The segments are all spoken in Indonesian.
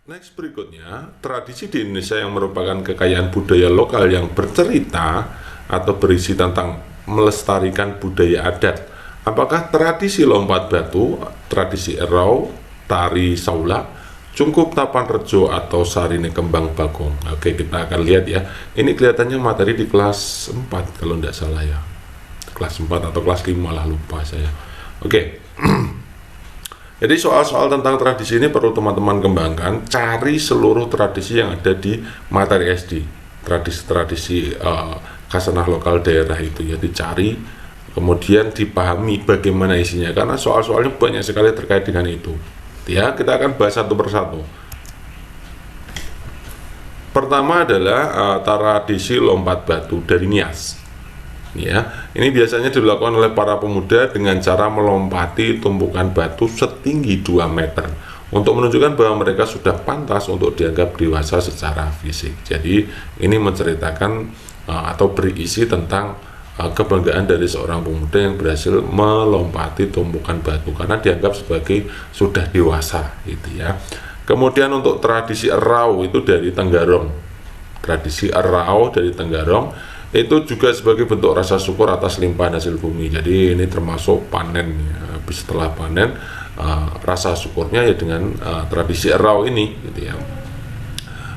Next berikutnya, tradisi di Indonesia yang merupakan kekayaan budaya lokal yang bercerita atau berisi tentang melestarikan budaya adat. Apakah tradisi lompat batu, tradisi erau, tari saula, cungkup tapan rejo, atau sarine kembang bagong? Oke, kita akan lihat ya. Ini kelihatannya materi di kelas 4 kalau tidak salah ya. Kelas 4 atau kelas 5 lah, lupa saya. Oke. Jadi soal-soal tentang tradisi ini perlu teman-teman kembangkan, cari seluruh tradisi yang ada di materi SD, tradisi-tradisi khasanah lokal daerah itu ya, dicari, kemudian dipahami bagaimana isinya, karena soal-soalnya banyak sekali terkait dengan itu. Ya, kita akan bahas satu persatu. Pertama adalah tradisi lompat batu dari Nias. Ya, ini biasanya dilakukan oleh para pemuda dengan cara melompati tumpukan batu setinggi 2 meter untuk menunjukkan bahwa mereka sudah pantas untuk dianggap dewasa secara fisik. Jadi ini menceritakan atau berisi tentang kebanggaan dari seorang pemuda yang berhasil melompati tumpukan batu karena dianggap sebagai sudah dewasa gitu ya. Kemudian untuk tradisi erau itu dari Tenggarong. Tradisi erau dari Tenggarong itu juga sebagai bentuk rasa syukur atas limpahan hasil bumi. Jadi ini termasuk panen ya. Habis setelah panen rasa syukurnya ya dengan tradisi erau ini gitu ya.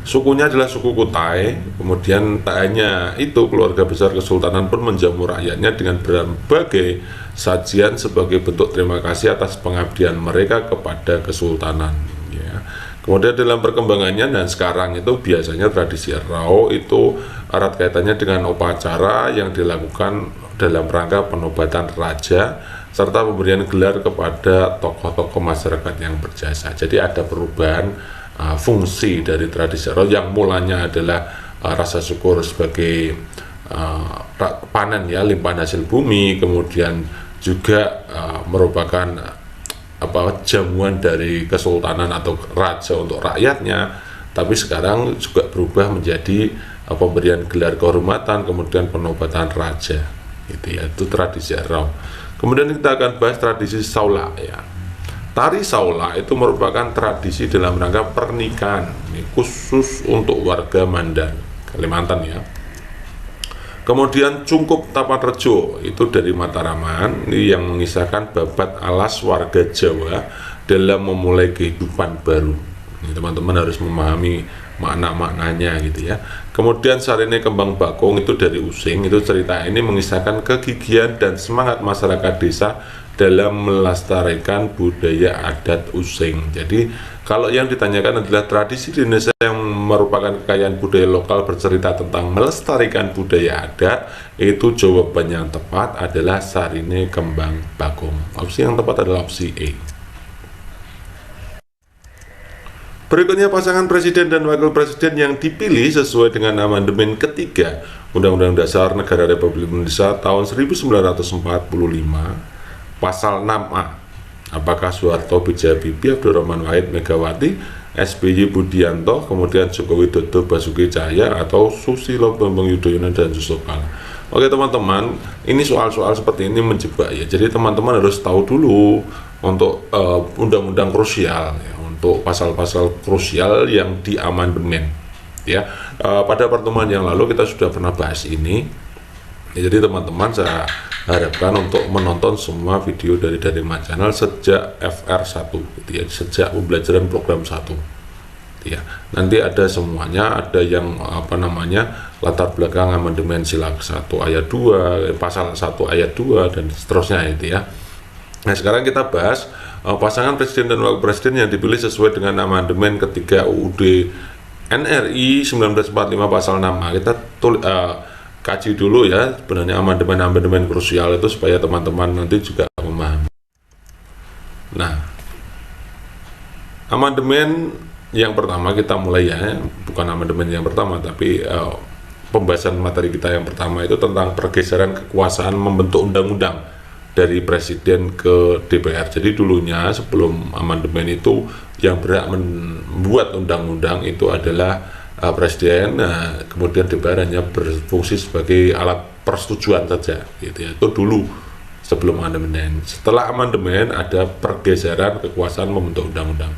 Sukunya adalah suku Kutai. Kemudian tak hanya itu, keluarga besar kesultanan pun menjamu rakyatnya dengan berbagai sajian sebagai bentuk terima kasih atas pengabdian mereka kepada kesultanan ya. Kemudian dalam perkembangannya dan sekarang itu biasanya tradisi erau itu erat kaitannya dengan upacara yang dilakukan dalam rangka penobatan raja serta pemberian gelar kepada tokoh-tokoh masyarakat yang berjasa. Jadi ada perubahan fungsi dari tradisi erau yang mulanya adalah rasa syukur sebagai panen ya, limpahan hasil bumi, kemudian juga merupakan jamuan dari kesultanan atau raja untuk rakyatnya, tapi sekarang juga berubah menjadi pemberian gelar kehormatan, kemudian penobatan raja gitu ya. Itu tradisi erau. Kemudian kita akan bahas tradisi saula ya. Tari saula itu merupakan tradisi dalam rangka pernikahan, ini khusus untuk warga Mandan, Kalimantan ya. Kemudian cungkup tapan rejo itu dari Mataraman, ini yang mengisahkan babat alas warga Jawa dalam memulai kehidupan baru. Ini teman-teman harus memahami makna-maknanya gitu ya. Kemudian sarine kembang bagong itu dari Using, itu cerita ini mengisahkan kegigihan dan semangat masyarakat desa dalam melestarikan budaya adat Using. Jadi kalau yang ditanyakan adalah tradisi di Indonesia yang merupakan kekayaan budaya lokal bercerita tentang melestarikan budaya adat, itu jawaban yang tepat adalah sarine kembang bagong. Opsi yang tepat adalah opsi E. Berikutnya pasangan presiden dan wakil presiden yang dipilih sesuai dengan amandemen ketiga Undang-Undang Dasar Negara Republik Indonesia tahun 1945 pasal 6A. Apakah Soeharto, B.J. Habibie, Abdurrahman Wahid, Megawati, SBY Budianto, kemudian Joko Widodo, Basuki Cahaya, atau Susilo Bambang Yudhoyono dan Yusuf Kala? Oke teman-teman, ini soal-soal seperti ini menjebak ya. Jadi teman-teman harus tahu dulu untuk undang-undang krusial ya, untuk pasal-pasal krusial yang diamandemen ya. Pada pertemuan yang lalu kita sudah pernah bahas ini ya, jadi teman-teman saya harapkan untuk menonton semua video dari my channel sejak FR1 gitu ya, sejak pembelajaran program 1 ya. Nanti ada semuanya, ada yang latar belakang amandemen sila 1 ayat 2, pasal 1 ayat 2 dan seterusnya itu ya. Nah sekarang kita bahas pasangan presiden dan wakil presiden yang dipilih sesuai dengan amandemen ketiga UUD NRI 1945 pasal 6A. Kita kaji dulu ya sebenarnya amandemen krusial itu supaya teman-teman nanti juga memahami. Nah, amandemen yang pertama kita mulai ya, bukan amandemen yang pertama tapi pembahasan materi kita yang pertama itu tentang pergeseran kekuasaan membentuk undang-undang dari presiden ke DPR. Jadi dulunya sebelum amandemen itu yang berhak membuat undang-undang itu adalah presiden, kemudian DPR hanya berfungsi sebagai alat persetujuan saja gitu ya. Itu dulu sebelum amandemen. Setelah amandemen ada pergeseran kekuasaan membentuk undang-undang.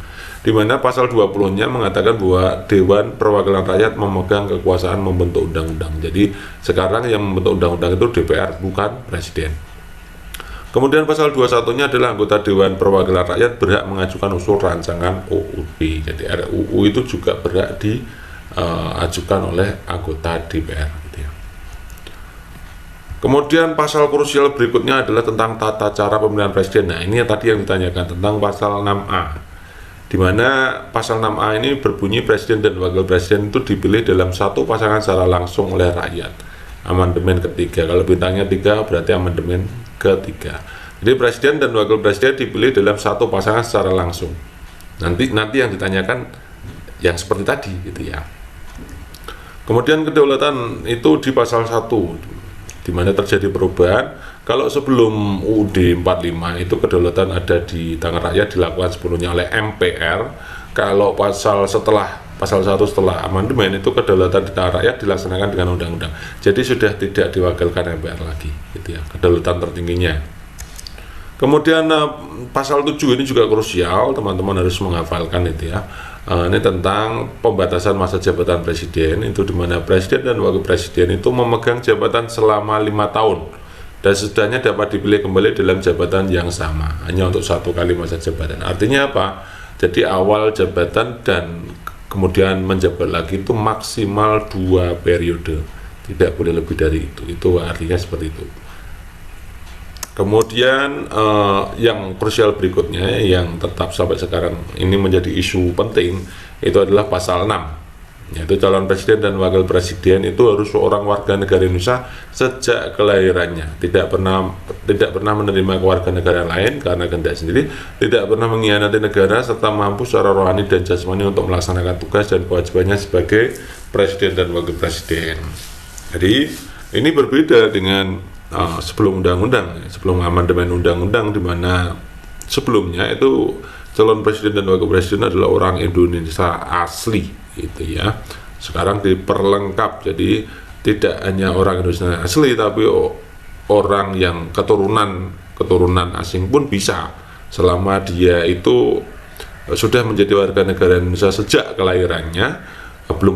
di mana pasal 20-nya mengatakan bahwa Dewan Perwakilan Rakyat memegang kekuasaan membentuk undang-undang. Jadi sekarang yang membentuk undang-undang itu DPR, bukan Presiden. Kemudian pasal 21-nya adalah anggota Dewan Perwakilan Rakyat berhak mengajukan usul rancangan UUD. Jadi RUU itu juga berhak diajukan oleh anggota DPR gitu ya. Kemudian pasal krusial berikutnya adalah tentang tata cara pemilihan presiden. Nah, ini tadi yang ditanyakan tentang pasal 6A. Di mana pasal 6A ini berbunyi presiden dan wakil presiden itu dipilih dalam satu pasangan secara langsung oleh rakyat. Amandemen ketiga. Kalau bintangnya 3 berarti amandemen ketiga. Jadi presiden dan wakil presiden dipilih dalam satu pasangan secara langsung. Nanti yang ditanyakan yang seperti tadi gitu ya. Kemudian kedaulatan itu di pasal 1 di mana terjadi perubahan. Kalau sebelum UUD 45 itu kedaulatan ada di tangan rakyat, dilakukan sepenuhnya oleh MPR. Kalau pasal 1 setelah amandemen itu kedaulatan di tangan rakyat dilaksanakan dengan undang-undang. Jadi sudah tidak diwakilkan MPR lagi gitu ya, kedaulatan tertingginya. Kemudian pasal 7 ini juga krusial, teman-teman harus menghafalkan itu ya. Ini tentang pembatasan masa jabatan presiden, itu di mana presiden dan wakil presiden itu memegang jabatan selama 5 tahun dan sesudahnya dapat dipilih kembali dalam jabatan yang sama hanya untuk 1 kali masa jabatan. Artinya apa? Jadi awal jabatan dan kemudian menjabat lagi itu maksimal 2 periode, tidak boleh lebih dari itu artinya seperti itu. Kemudian yang krusial berikutnya yang tetap sampai sekarang ini menjadi isu penting itu adalah pasal 6, yaitu calon presiden dan wakil presiden itu harus seorang warga negara Indonesia sejak kelahirannya, tidak pernah menerima kewarganegaraan lain karena kehendak sendiri, tidak pernah mengkhianati negara, serta mampu secara rohani dan jasmani untuk melaksanakan tugas dan kewajibannya sebagai presiden dan wakil presiden. Jadi ini berbeda dengan sebelum undang-undang, sebelum amandemen undang-undang, di mana sebelumnya itu calon presiden dan wakil presiden adalah orang Indonesia asli gitu ya. Sekarang diperlengkap, jadi tidak hanya orang Indonesia asli tapi orang yang keturunan asing pun bisa, selama dia itu sudah menjadi warga negara Indonesia sejak kelahirannya, belum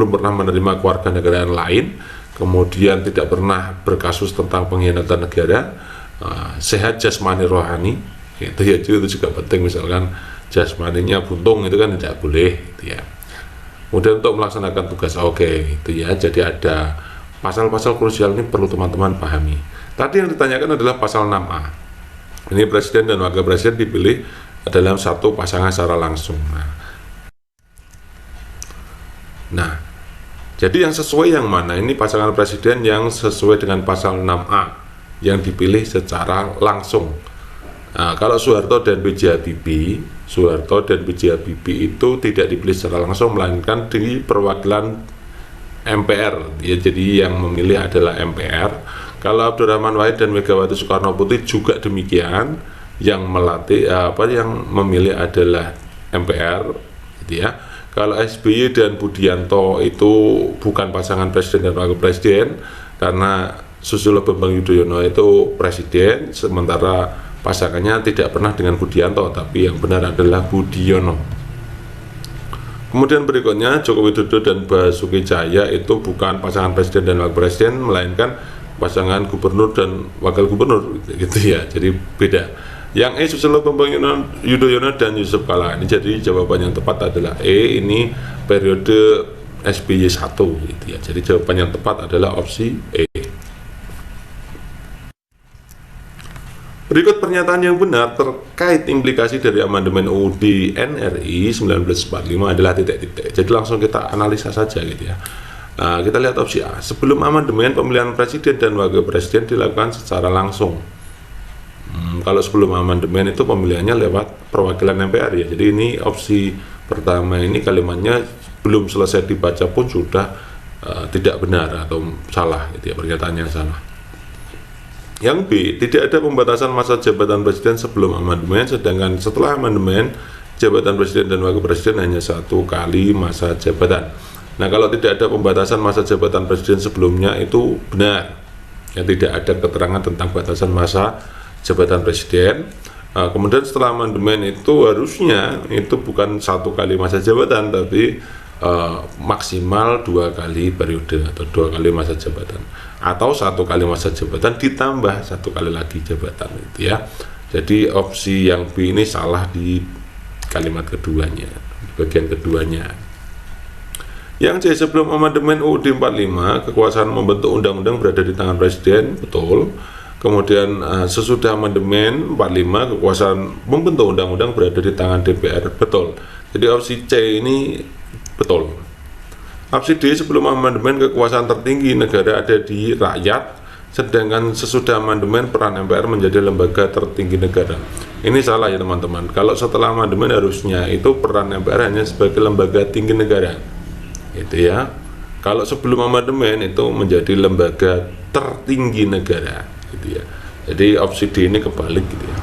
pernah menerima kewarganegaraan lain, kemudian tidak pernah berkasus tentang pengkhianatan negara, sehat jasmani rohani itu ya, itu juga penting. Misalkan jasmaninya buntung itu kan tidak boleh gitu ya. Kemudian untuk melaksanakan tugas itu ya. Jadi ada pasal-pasal krusial ini perlu teman-teman pahami. Tadi yang ditanyakan adalah pasal 6A. Ini presiden dan wakil presiden dipilih dalam satu pasangan secara langsung. Nah, jadi yang sesuai yang mana? Ini pasangan presiden yang sesuai dengan pasal 6A yang dipilih secara langsung. Nah, kalau Soeharto dan B.J. Habibie itu tidak dipilih secara langsung, melainkan di perwakilan MPR ya, jadi yang memilih adalah MPR. Kalau Abdurrahman Wahid dan Megawati Soekarno Putri juga demikian, yang memilih adalah MPR gitu ya. Kalau SBY dan Budianto itu bukan pasangan presiden dan wakil presiden, karena Susilo Bambang Yudhoyono itu presiden, sementara pasangannya tidak pernah dengan Budianto, tapi yang benar adalah Budiono. Kemudian berikutnya Joko Widodo dan Basuki Cahaya itu bukan pasangan presiden dan wakil presiden, melainkan pasangan gubernur dan wakil gubernur gitu ya, jadi beda. Yang Susilo Bambang Yudhoyono dan Yusuf Kala. Ini jadi jawaban yang tepat adalah ini periode SBY 1 gitu ya. Jadi jawaban yang tepat adalah opsi E. Berikut pernyataan yang benar terkait implikasi dari amandemen UUD NRI 1945 adalah titik-titik. Jadi langsung kita analisa saja gitu ya. Nah, kita lihat opsi A. Sebelum amandemen, pemilihan presiden dan wakil presiden dilakukan secara langsung. Kalau sebelum amandemen itu pemilihannya lewat perwakilan MPR ya. Jadi ini opsi pertama, ini kalimatnya belum selesai dibaca pun sudah tidak benar atau salah gitu ya, pernyataannya salah. Yang B, tidak ada pembatasan masa jabatan presiden sebelum amandemen, sedangkan setelah amandemen jabatan presiden dan wakil presiden hanya 1 kali masa jabatan. Nah, kalau tidak ada pembatasan masa jabatan presiden sebelumnya itu benar. Ya, tidak ada keterangan tentang batasan masa jabatan presiden. Kemudian setelah amandemen itu harusnya itu bukan 1 kali masa jabatan, tapi maksimal 2 kali periode atau 2 kali masa jabatan, atau 1 kali masa jabatan ditambah 1 kali lagi jabatan itu ya. Jadi opsi yang B ini salah di kalimat keduanya, bagian keduanya. Yang C, sebelum amandemen UUD 45 kekuasaan membentuk undang-undang berada di tangan presiden, betul. Kemudian sesudah amandemen 45 kekuasaan membentuk undang-undang berada di tangan DPR, betul. Jadi opsi C ini betul. Opsi D, sebelum amandemen kekuasaan tertinggi negara ada di rakyat, sedangkan sesudah amandemen peran MPR menjadi lembaga tertinggi negara. Ini salah ya teman-teman. Kalau setelah amandemen harusnya itu peran MPR hanya sebagai lembaga tinggi negara, itu ya. Kalau sebelum amandemen itu menjadi lembaga tertinggi negara, gitu ya. Jadi opsi D ini kebalik gitu ya.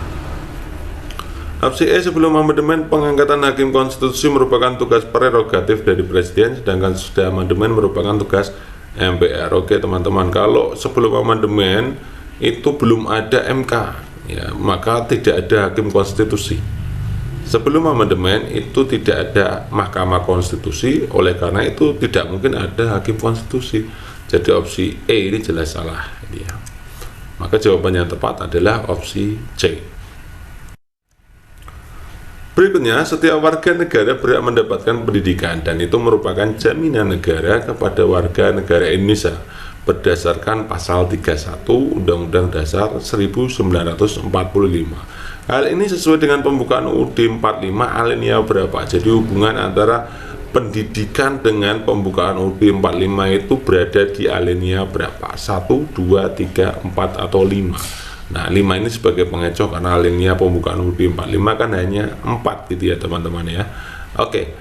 Opsi E, sebelum amandemen pengangkatan hakim konstitusi merupakan tugas prerogatif dari presiden, sedangkan sudah amandemen merupakan tugas MPR. Oke teman-teman, kalau sebelum amandemen itu belum ada MK ya, maka tidak ada hakim konstitusi. Sebelum amandemen itu tidak ada Mahkamah Konstitusi, oleh karena itu tidak mungkin ada hakim konstitusi. Jadi opsi E ini jelas salah ya. Maka jawaban yang tepat adalah opsi C. Berikutnya, setiap warga negara berhak mendapatkan pendidikan dan itu merupakan jaminan negara kepada warga negara Indonesia berdasarkan pasal 31 Undang-Undang Dasar 1945. Hal ini sesuai dengan pembukaan UUD 45 alinea berapa. Jadi hubungan antara pendidikan dengan pembukaan UUD 45 itu berada di alinea berapa? 1, 2, 3, 4 atau 5. Nah 5 ini sebagai pengecoh karena alinea pembukaan UUD 45 kan hanya 4 gitu ya teman-teman ya. Oke,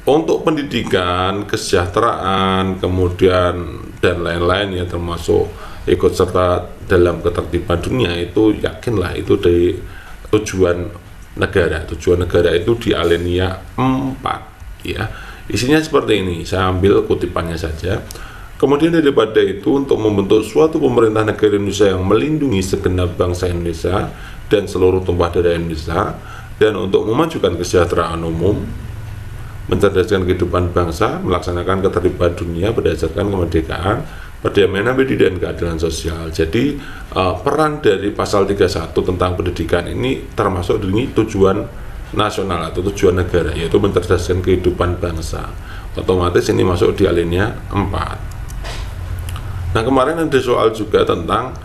untuk pendidikan, kesejahteraan, kemudian dan lain-lain ya, termasuk ikut serta dalam ketertiban dunia, itu yakinlah itu dari tujuan negara. Tujuan negara itu di alinea 4 ya. Isinya seperti ini, saya ambil kutipannya saja. Kemudian daripada itu, untuk membentuk suatu pemerintah negara Indonesia yang melindungi segenap bangsa Indonesia dan seluruh tumpah darah Indonesia, dan untuk memajukan kesejahteraan umum, mencerdaskan kehidupan bangsa, melaksanakan ketertiban dunia berdasarkan kemerdekaan, perdamaian abadi dan keadilan sosial. Jadi peran dari pasal 31 tentang pendidikan ini termasuk dari tujuan nasional atau tujuan negara, yaitu mencerdaskan kehidupan bangsa. Otomatis ini masuk di alinea 4. Nah kemarin ada soal juga tentang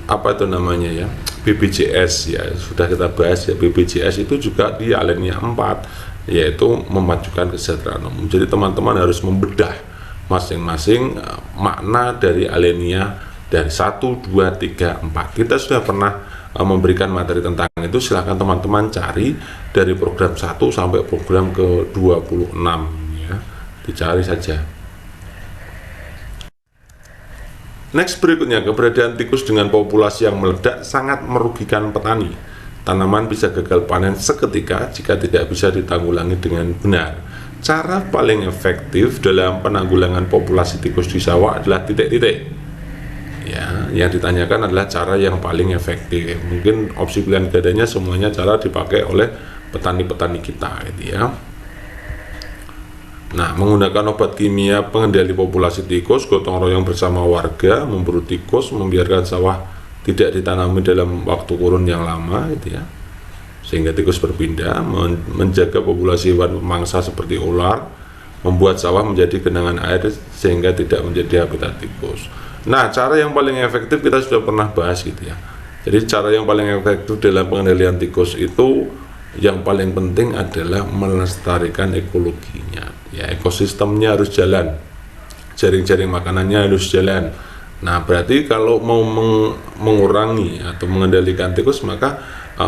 apa itu namanya ya, BPJS ya, sudah kita bahas ya. BPJS itu juga di alinea 4, yaitu memajukan kesejahteraan umum. Jadi teman-teman harus membedah masing-masing makna dari alinea dari 1, 2, 3, 4. Kita sudah pernah memberikan materi tentang itu, silahkan teman-teman cari dari program 1 sampai program ke 26 ya, dicari saja. Next, berikutnya, keberadaan tikus dengan populasi yang meledak sangat merugikan petani. Tanaman bisa gagal panen seketika jika tidak bisa ditanggulangi dengan benar. Cara paling efektif dalam penanggulangan populasi tikus di sawah adalah titik-titik. Ya, yang ditanyakan adalah cara yang paling efektif. Mungkin opsi pilihan gadanya semuanya cara dipakai oleh petani-petani kita, gitu ya. Nah, menggunakan obat kimia pengendali populasi tikus, gotong royong bersama warga memburu tikus, membiarkan sawah tidak ditanami dalam waktu kurun yang lama, gitu ya, sehingga tikus berpindah, menjaga populasi hewan pemangsa seperti ular, membuat sawah menjadi genangan air sehingga tidak menjadi habitat tikus. Nah, cara yang paling efektif kita sudah pernah bahas, gitu ya. Jadi cara yang paling efektif dalam pengendalian tikus itu yang paling penting adalah melestarikan ekologinya. Ya, ekosistemnya harus jalan, jaring-jaring makanannya harus jalan. Nah, berarti kalau mau mengurangi atau mengendalikan tikus, maka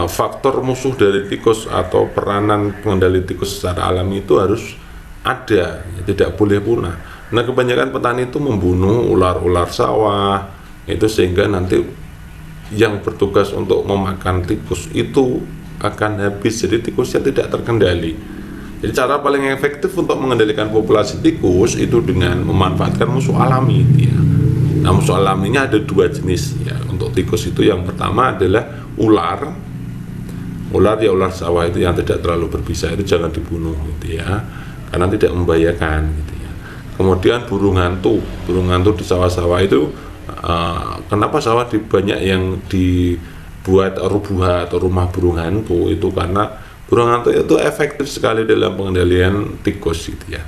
faktor musuh dari tikus atau peranan pengendali tikus secara alami itu harus ada, ya, tidak boleh punah. Nah, kebanyakan petani itu membunuh ular-ular sawah, itu sehingga nanti yang bertugas untuk memakan tikus itu akan habis, jadi tikusnya tidak terkendali. Jadi cara paling efektif untuk mengendalikan populasi tikus itu dengan memanfaatkan musuh alami, ya. Nah, musuh alaminya ada 2 jenis ya untuk tikus itu. Yang pertama adalah ular, Ular ya ular sawah itu yang tidak terlalu berbisa itu jangan dibunuh gitu ya, karena tidak membahayakan gitu ya. Kemudian burung hantu di sawah-sawah itu kenapa sawah banyak yang dibuat rubuh atau rumah burung hantu itu karena burung hantu itu efektif sekali dalam pengendalian tikus gitu ya.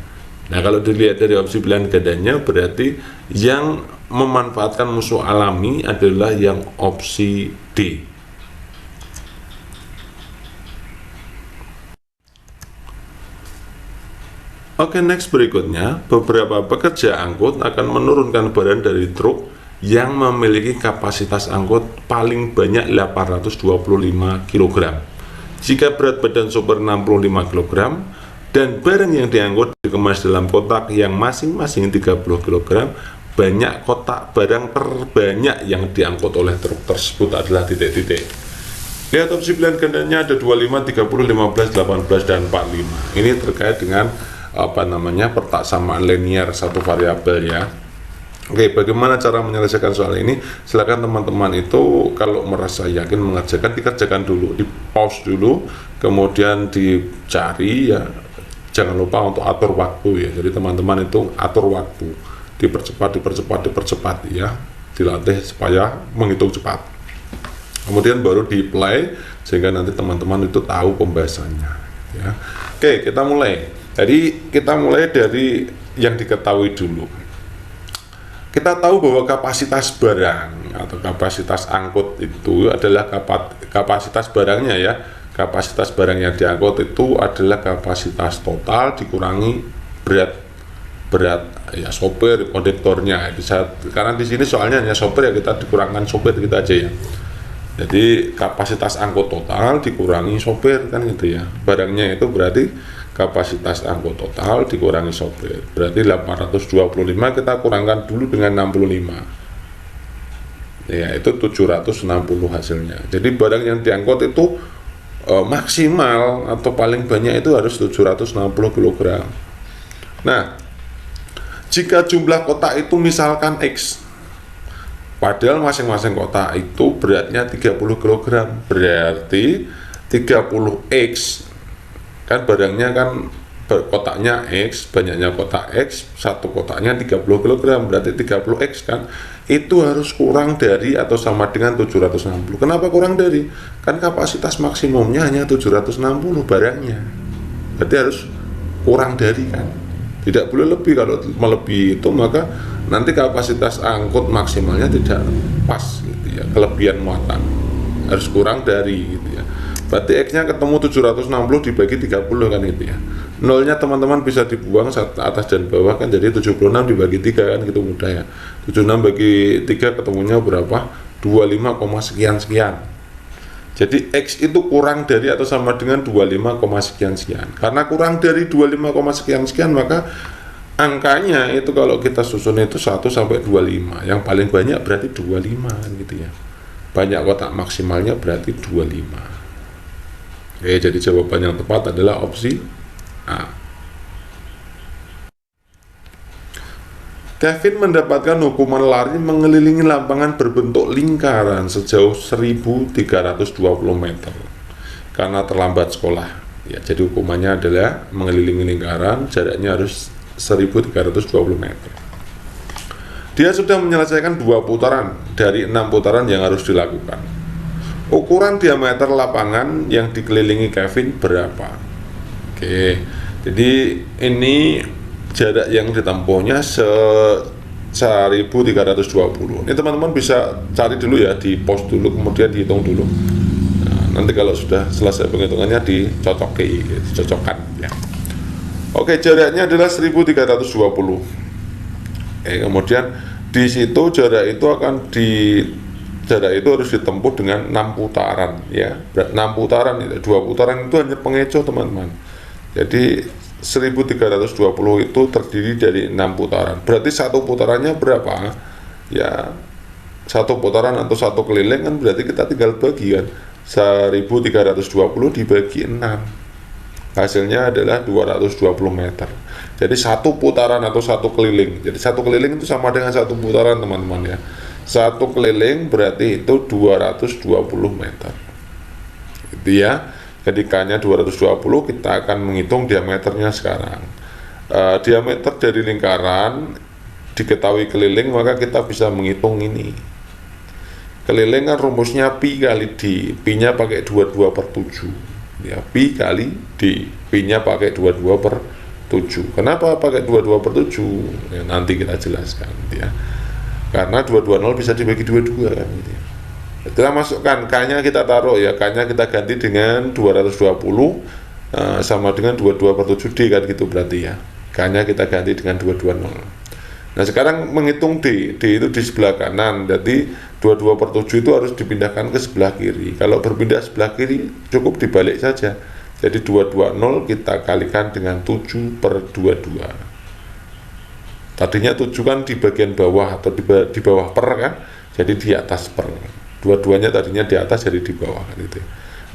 Nah, kalau dilihat dari opsi pilihan gandanya, berarti yang memanfaatkan musuh alami adalah yang opsi D. Oke, next berikutnya, beberapa pekerja angkut akan menurunkan barang dari truk yang memiliki kapasitas angkut paling banyak 825 kg. Jika berat badan sopir 65 kg, dan barang yang diangkut dikemas dalam kotak yang masing-masing 30 kg, banyak kotak barang terbanyak yang diangkut oleh truk tersebut adalah titik-titik. Lihat opsi pilihan gandanya ada 25, 30, 15, 18, dan 45. Ini terkait dengan persamaan linear satu variabel ya. Oke, bagaimana cara menyelesaikan soal ini? Silakan teman-teman itu kalau merasa yakin mengerjakan, dikerjakan dulu, di pause dulu, kemudian dicari ya. Jangan lupa untuk atur waktu ya. Jadi teman-teman itu atur waktu, dipercepat ya, dilatih supaya menghitung cepat. Kemudian baru di play sehingga nanti teman-teman itu tahu pembahasannya ya. Oke, kita mulai. Jadi kita mulai dari yang diketahui dulu. Kita tahu bahwa kapasitas barang atau kapasitas angkut itu adalah kapasitas barangnya ya. Kapasitas barang yang diangkut itu adalah kapasitas total dikurangi berat ya sopir, kondektornya. Karena di sini soalnya hanya sopir ya, kita dikurangkan sopir kita aja ya. Jadi kapasitas angkut total dikurangi sopir kan gitu ya. Barangnya itu berarti kapasitas angkut total dikurangi sopir. Berarti 825 kita kurangkan dulu dengan 65. Ya, itu 760 hasilnya. Jadi barang yang diangkut itu maksimal atau paling banyak itu harus 760 kg. Nah, jika jumlah kotak itu misalkan X, padahal masing-masing kotak itu beratnya 30 kg, berarti 30X kan barangnya kan kotaknya X, banyaknya kotak X, satu kotaknya 30 kg, berarti 30X kan itu harus kurang dari atau sama dengan 760. Kenapa kurang dari? Kan kapasitas maksimumnya hanya 760 barangnya, berarti harus kurang dari kan, tidak boleh lebih. Kalau melebihi itu maka nanti kapasitas angkut maksimalnya tidak pas gitu ya, kelebihan muatan, harus kurang dari gitu ya. Berarti X nya ketemu 760 dibagi 30 kan gitu ya. Nolnya teman-teman bisa dibuang atas dan bawah kan, jadi 76 dibagi 3 kan gitu mudah ya. 76 bagi 3 ketemunya berapa? 25, sekian. Jadi X itu kurang dari atau sama dengan 25, sekian. Karena kurang dari 25, sekian maka angkanya itu kalau kita susun itu 1 sampai 25. Yang paling banyak berarti 25 kan gitu ya. Banyak kotak maksimalnya berarti 25. Oke, jadi jawaban yang tepat adalah opsi A. Kevin mendapatkan hukuman lari mengelilingi lapangan berbentuk lingkaran sejauh 1320 meter karena terlambat sekolah. Ya, jadi hukumannya adalah mengelilingi lingkaran, jaraknya harus 1320 meter. Dia sudah menyelesaikan 2 putaran dari 6 putaran yang harus dilakukan. Ukuran diameter lapangan yang dikelilingi Kevin berapa? Oke, jadi ini jarak yang ditempuhnya 1320. Ini teman-teman bisa cari dulu ya, di pause dulu, kemudian dihitung dulu. Nah, nanti kalau sudah selesai penghitungannya dicocokkan ya. Oke, jaraknya adalah 1320. Kemudian di situ jarak itu harus ditempuh dengan 6 putaran ya. 6 putaran, 2 putaran itu hanya pengecoh teman-teman. Jadi 1320 itu terdiri dari 6 putaran. Berarti satu putarannya berapa? Ya, satu putaran atau satu keliling kan berarti kita tinggal bagi kan. 1320 dibagi 6. Hasilnya adalah 220 meter. Jadi satu putaran atau satu keliling. Jadi satu keliling itu sama dengan satu putaran teman-teman ya. Satu keliling berarti itu 220 meter. gitu ya. Jadi K-nya 220, kita akan menghitung diameternya sekarang. Diameter dari lingkaran diketahui keliling, maka kita bisa menghitung ini. Keliling kan rumusnya pi kali d, pi-nya pakai 22 per 7 ya, pi kali d, pi-nya pakai 22 per 7. Kenapa pakai 22 per 7? Ya, nanti kita jelaskan ya. Karena 220 bisa dibagi 22 kan gitu ya. Kita masukkan K-nya, kita taruh ya, K-nya kita ganti dengan 220 sama dengan 22 per 7D kan gitu berarti ya. K-nya kita ganti dengan 220. Nah sekarang menghitung D itu di sebelah kanan, jadi 22 per 7 itu harus dipindahkan ke sebelah kiri. Kalau berpindah sebelah kiri cukup dibalik saja. Jadi 220 kita kalikan dengan 7 per 22. Tadinya 7 kan di bagian bawah atau di bawah per kan, jadi di atas per. Dua-duanya tadinya di atas, jadi di bawah kan itu.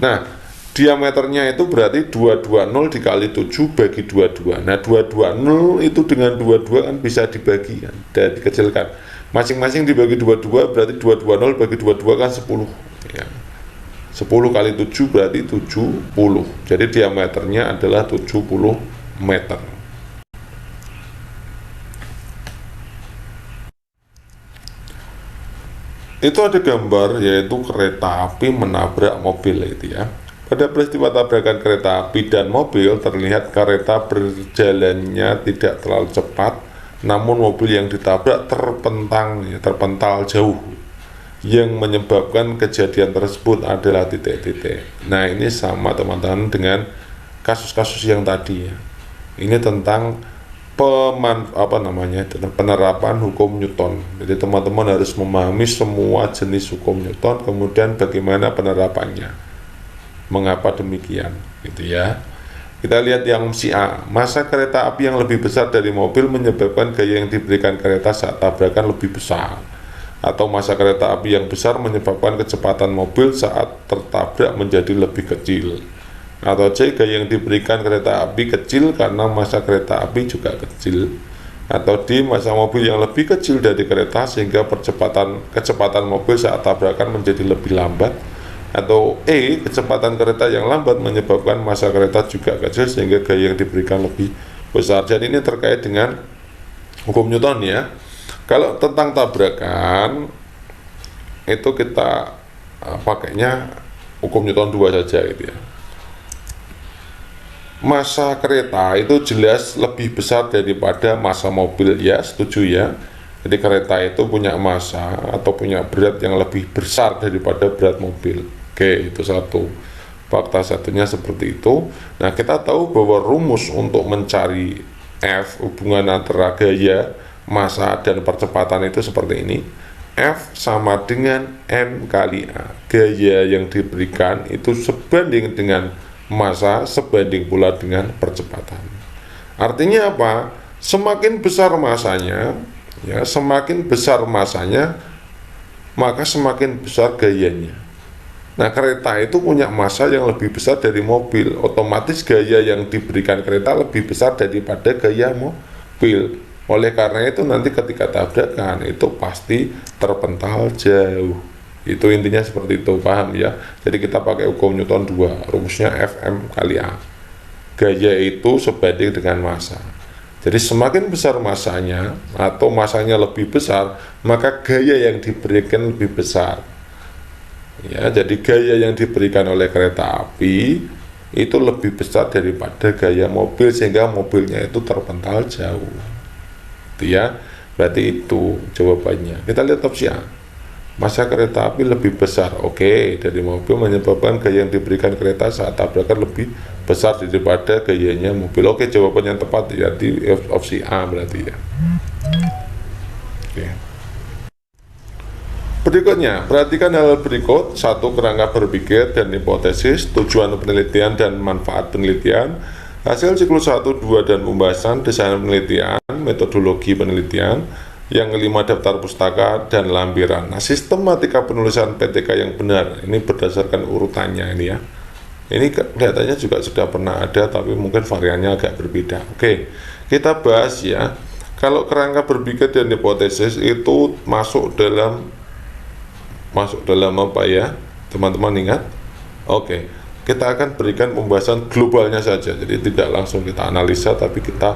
Nah diameternya itu berarti 220 dikali 7 bagi 22. Nah 220 itu dengan 22 kan bisa dibagi kan, dan dikecilkan. Masing-masing dibagi 22 berarti 220 bagi 22 kan 10 ya. 10 kali 7 berarti 70. Jadi diameternya adalah 70 meter. Itu ada gambar, yaitu kereta api menabrak mobil itu ya. Pada peristiwa tabrakan kereta api dan mobil, terlihat kereta berjalannya tidak terlalu cepat, namun mobil yang ditabrak terpental jauh. Yang menyebabkan kejadian tersebut adalah titik-titik. Nah ini sama teman-teman dengan kasus-kasus yang tadi ya. Ini tentang penerapan hukum Newton. Jadi teman-teman harus memahami semua jenis hukum Newton, kemudian bagaimana penerapannya, mengapa demikian gitu ya. Kita lihat yang opsi A, massa kereta api yang lebih besar dari mobil menyebabkan gaya yang diberikan kereta saat tabrakan lebih besar, atau massa kereta api yang besar menyebabkan kecepatan mobil saat tertabrak menjadi lebih kecil. Atau C, gaya yang diberikan kereta api kecil karena massa kereta api juga kecil. Atau D, massa mobil yang lebih kecil dari kereta sehingga kecepatan mobil saat tabrakan menjadi lebih lambat. Atau E, kecepatan kereta yang lambat menyebabkan massa kereta juga kecil sehingga gaya yang diberikan lebih besar. Jadi ini terkait dengan hukum Newton ya. Kalau tentang tabrakan itu kita pakainya hukum Newton 2 saja gitu ya. Massa kereta itu jelas lebih besar daripada massa mobil ya, setuju ya. Jadi kereta itu punya massa atau punya berat yang lebih besar daripada berat mobil. Oke, itu satu. Fakta satunya seperti itu. Nah, kita tahu bahwa rumus untuk mencari F, hubungan antara gaya, massa, dan percepatan itu seperti ini. F sama dengan M kali A. Gaya yang diberikan itu sebanding dengan massa, sebanding pula dengan percepatan. Artinya apa? Semakin besar massanya, ya, semakin besar massanya, maka semakin besar gayanya. Nah, kereta itu punya massa yang lebih besar dari mobil, otomatis gaya yang diberikan kereta lebih besar daripada gaya mobil. Oleh karena itu nanti ketika tabrakan itu pasti terpental jauh. Itu intinya seperti itu, paham ya? Jadi kita pakai hukum Newton 2, rumusnya Fm kali A. Gaya itu sebanding dengan massa. Jadi semakin besar massanya atau massanya lebih besar, maka gaya yang diberikan lebih besar. Ya, jadi gaya yang diberikan oleh kereta api itu lebih besar daripada gaya mobil sehingga mobilnya itu terpental jauh. Itu ya. Berarti itu jawabannya. Kita lihat opsi A. Massa kereta api lebih besar, oke, dari mobil menyebabkan gaya yang diberikan kereta saat tabrakan lebih besar daripada gayanya mobil. Oke, jawaban yang tepat ya di opsi A berarti ya. Oke. Berikutnya, perhatikan hal berikut. 1. Kerangka berpikir dan hipotesis, tujuan penelitian dan manfaat penelitian, hasil siklus 1, 2 dan pembahasan, desain penelitian, metodologi penelitian. Yang kelima, daftar pustaka dan lampiran. Nah, sistematika penulisan PTK yang benar ini berdasarkan urutannya ini ya. Ini kelihatannya juga sudah pernah ada, tapi mungkin variannya agak berbeda. Oke, kita bahas ya. Kalau kerangka berpikir dan hipotesis itu masuk dalam apa ya? Teman-teman ingat? Oke. kita akan berikan pembahasan globalnya saja, jadi tidak langsung kita analisa, tapi kita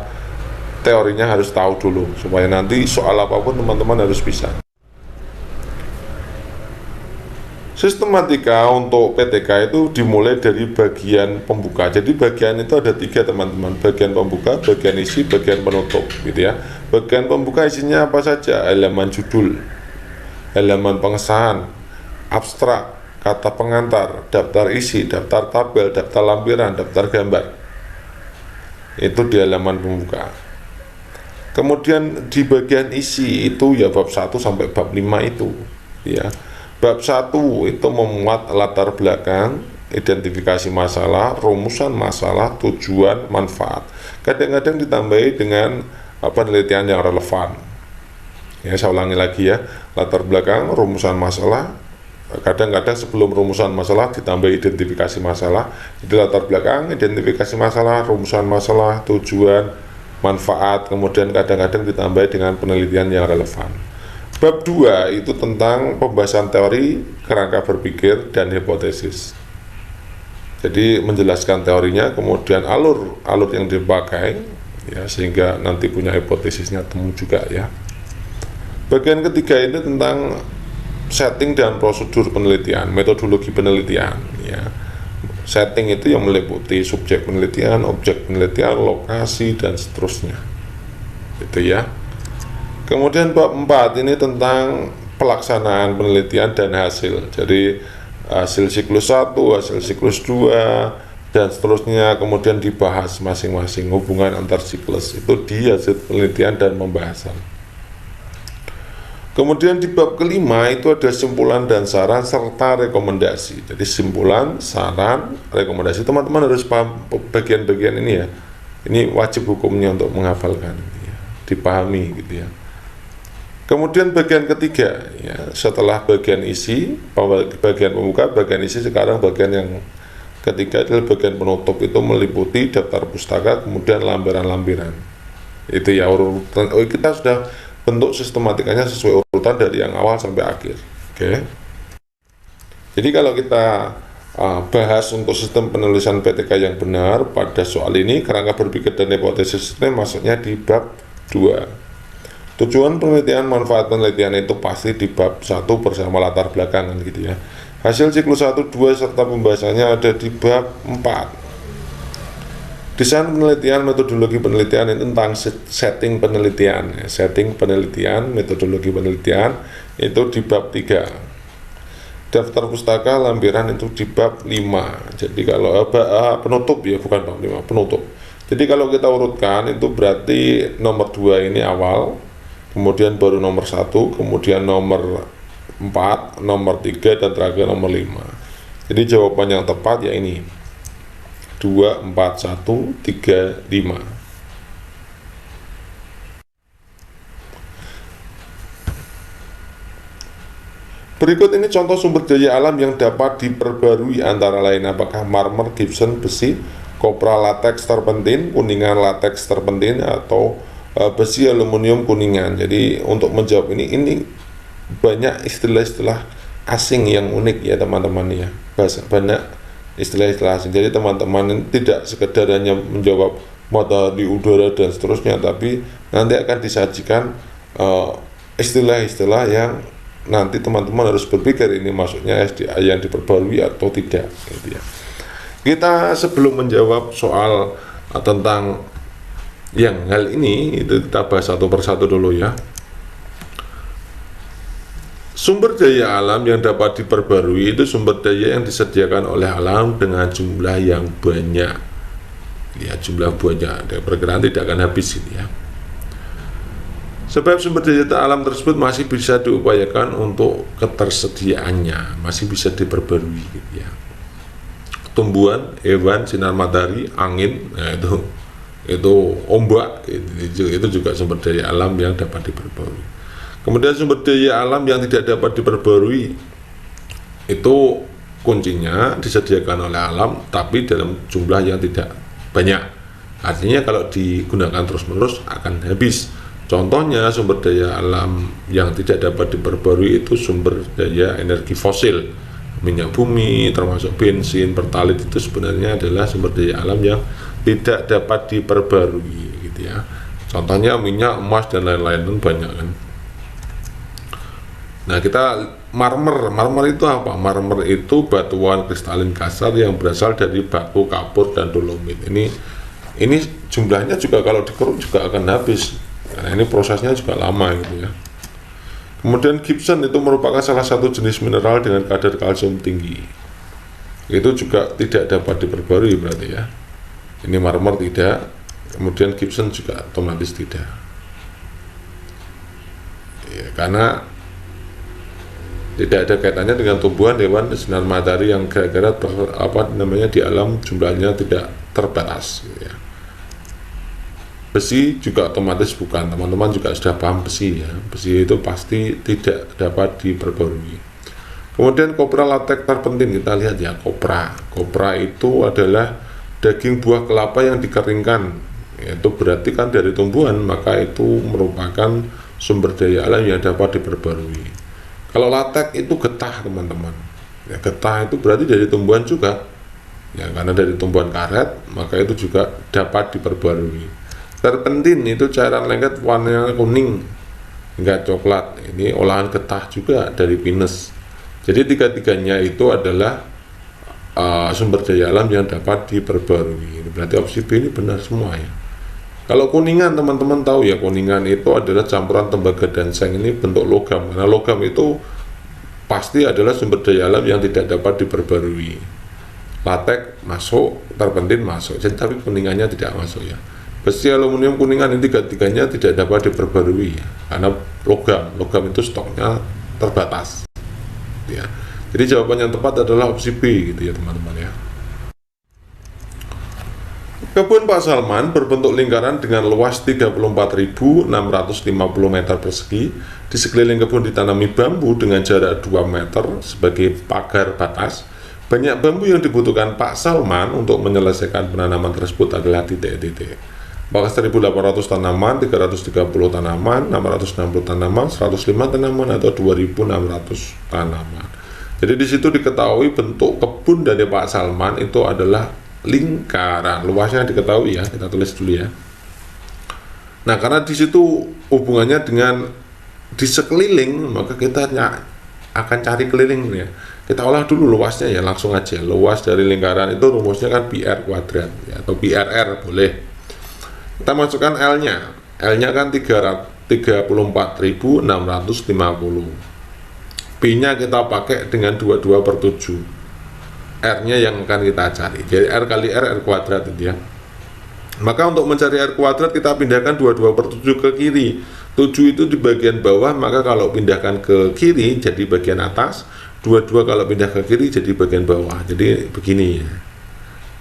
teorinya harus tahu dulu supaya nanti soal apapun teman-teman harus bisa. Sistematika untuk PTK itu dimulai dari bagian pembuka. Jadi bagian itu ada 3 teman-teman, bagian pembuka, bagian isi, bagian penutup gitu ya. Bagian pembuka isinya apa saja? Halaman judul, halaman pengesahan, abstrak, kata pengantar, daftar isi, daftar tabel, daftar lampiran, daftar gambar. Itu di halaman pembuka. Kemudian di bagian isi itu ya bab 1 sampai bab 5 itu ya. Bab 1 itu memuat latar belakang, identifikasi masalah, rumusan masalah, tujuan, manfaat. Kadang-kadang ditambahi dengan penelitian yang relevan. Ya, saya ulangi lagi ya. Latar belakang, rumusan masalah. Kadang-kadang sebelum rumusan masalah ditambah identifikasi masalah. Jadi latar belakang, identifikasi masalah, rumusan masalah, tujuan, manfaat. Kemudian kadang-kadang ditambah dengan penelitian yang relevan. Bab 2 itu tentang pembahasan teori, kerangka berpikir, dan hipotesis. Jadi menjelaskan teorinya, kemudian alur yang dipakai ya, sehingga nanti punya hipotesisnya temu juga ya. Bagian ketiga ini tentang setting dan prosedur penelitian, metodologi penelitian ya. Setting itu yang meliputi subjek penelitian, objek penelitian, lokasi, dan seterusnya. Itu ya. Kemudian bab 4 ini tentang pelaksanaan penelitian dan hasil. Jadi hasil siklus 1, hasil siklus 2, dan seterusnya, kemudian dibahas masing-masing hubungan antar siklus itu di hasil penelitian dan pembahasan. Kemudian di bab kelima itu ada simpulan dan saran serta rekomendasi. Jadi simpulan, saran, rekomendasi. Teman-teman harus paham bagian-bagian ini ya. Ini wajib hukumnya untuk menghafalkan ya. Dipahami gitu ya. Kemudian bagian ketiga ya, setelah bagian isi, bagian pembuka, bagian isi, sekarang bagian yang ketiga adalah bagian penutup, itu meliputi daftar pustaka, kemudian lampiran-lampiran. Itu ya urutan. Kita sudah bentuk sistematikanya sesuai urutan dari yang awal sampai akhir. Oke. Jadi kalau kita bahas untuk sistem penulisan PTK yang benar pada soal ini, kerangka berpikir dan hipotesis ini maksudnya di bab 2. Tujuan penelitian, manfaat penelitian itu pasti di bab 1 bersama latar belakangan gitu ya. Hasil siklus 1, 2 serta pembahasannya ada di bab 4. Desain penelitian, metodologi penelitian itu tentang setting penelitian ya. Setting penelitian, metodologi penelitian itu di bab 3. Daftar pustaka, lampiran itu di bab 5. Jadi kalau penutup ya, bukan bab 5, penutup. Jadi kalau kita urutkan itu berarti nomor 2 ini awal, kemudian baru nomor 1, kemudian nomor 4, nomor 3, dan terakhir nomor 5. Jadi jawaban yang tepat ya ini 2, 4, 1, 3, 5. Berikut ini contoh sumber daya alam yang dapat diperbarui, antara lain apakah marmer, gypsum, besi, kopra, latex, terpentin, kuningan, latex, terpentin, atau besi, aluminium, kuningan. Jadi untuk menjawab ini banyak istilah-istilah asing yang unik ya teman-teman ya. Banyak istilah-istilah asing. Jadi teman-teman tidak sekedar hanya menjawab matahari, udara, dan seterusnya, tapi nanti akan disajikan istilah-istilah yang nanti teman-teman harus berpikir ini maksudnya SDA yang diperbarui atau tidak gitu ya. Kita sebelum menjawab soal tentang yang hal ini, itu kita bahas satu persatu dulu ya. Sumber daya alam yang dapat diperbarui itu sumber daya yang disediakan oleh alam dengan jumlah yang banyak ya, jumlah banyak, perkiraan tidak akan habis ini ya. Sebab sumber daya alam tersebut masih bisa diupayakan untuk ketersediaannya, masih bisa diperbarui gitu ya. Tumbuhan, hewan, sinar matahari, angin, nah itu ombak, itu juga sumber daya alam yang dapat diperbarui. Kemudian sumber daya alam yang tidak dapat diperbarui itu kuncinya disediakan oleh alam tapi dalam jumlah yang tidak banyak. Artinya kalau digunakan terus-menerus akan habis. Contohnya sumber daya alam yang tidak dapat diperbarui itu sumber daya energi fosil. minyak bumi, termasuk bensin, pertalite itu sebenarnya adalah sumber daya alam yang tidak dapat diperbarui gitu ya. Contohnya minyak, emas dan lain-lain kan banyak kan. Nah, kita marmer itu apa? Marmer itu batuan kristalin kasar yang berasal dari batu kapur dan dolomit. Ini jumlahnya juga kalau dikeruk juga akan habis karena ini prosesnya juga lama gitu ya. Kemudian gypsum itu merupakan salah satu jenis mineral dengan kadar kalsium tinggi. Itu juga tidak dapat diperbarui berarti ya. Ini marmer tidak, kemudian gypsum juga otomatis tidak. Ya, karena tidak ada kaitannya dengan tumbuhan, hewan, sinar matahari yang kira-kira di alam jumlahnya tidak terbatas gitu ya. Besi juga otomatis bukan, teman-teman juga sudah paham besi ya. Besi itu pasti tidak dapat diperbarui. Kemudian kopra latex terpenting, kita lihat ya, kopra itu adalah daging buah kelapa yang dikeringkan. Itu berarti kan dari tumbuhan, maka itu merupakan sumber daya alam yang dapat diperbarui. Kalau latex itu getah teman-teman ya, getah itu berarti dari tumbuhan juga ya, karena dari tumbuhan karet maka itu juga dapat diperbarui. Terpentin itu cairan lengket warnanya kuning hingga coklat, ini olahan getah juga dari pinus. Jadi tiga-tiganya itu adalah sumber daya alam yang dapat diperbarui. Berarti opsi B ini benar semua ya. Kalau kuningan, teman-teman tahu ya, kuningan itu adalah campuran tembaga dan seng, ini bentuk logam. Karena logam itu pasti adalah sumber daya alam yang tidak dapat diperbarui. Latex masuk, terpentin masuk, jadi tapi kuningannya tidak masuk ya. Besi, aluminium, kuningan ini tiga-tiganya tidak dapat diperbarui ya, karena logam itu stoknya terbatas ya. Jadi jawaban yang tepat adalah opsi B gitu ya teman-teman ya. Kebun Pak Salman berbentuk lingkaran dengan luas 34.650 meter persegi. Di sekeliling kebun ditanami bambu dengan jarak 2 meter sebagai pagar batas. Banyak bambu yang dibutuhkan Pak Salman untuk menyelesaikan penanaman tersebut adalah titik-titik. Maka 1.800 tanaman, 330 tanaman, 660 tanaman, 105 tanaman atau 2.600 tanaman. Jadi di situ diketahui bentuk kebun dari Pak Salman itu adalah lingkaran, luasnya diketahui ya, kita tulis dulu ya. Nah, karena di situ hubungannya dengan di sekeliling, maka kita akan cari keliling ya. Kita olah dulu luasnya ya, langsung aja. Luas dari lingkaran itu rumusnya kan pi r kuadrat ya, atau pi r boleh. Kita masukkan L-nya. L-nya kan 34.650. P-nya kita pakai dengan 22/7. R-nya yang akan kita cari. Jadi R kali R kuadrat itu ya. Maka untuk mencari R kuadrat kita pindahkan 22/7 ke kiri. 7 itu di bagian bawah, maka kalau pindahkan ke kiri jadi bagian atas. 22 kalau pindah ke kiri jadi bagian bawah. Jadi begini ya.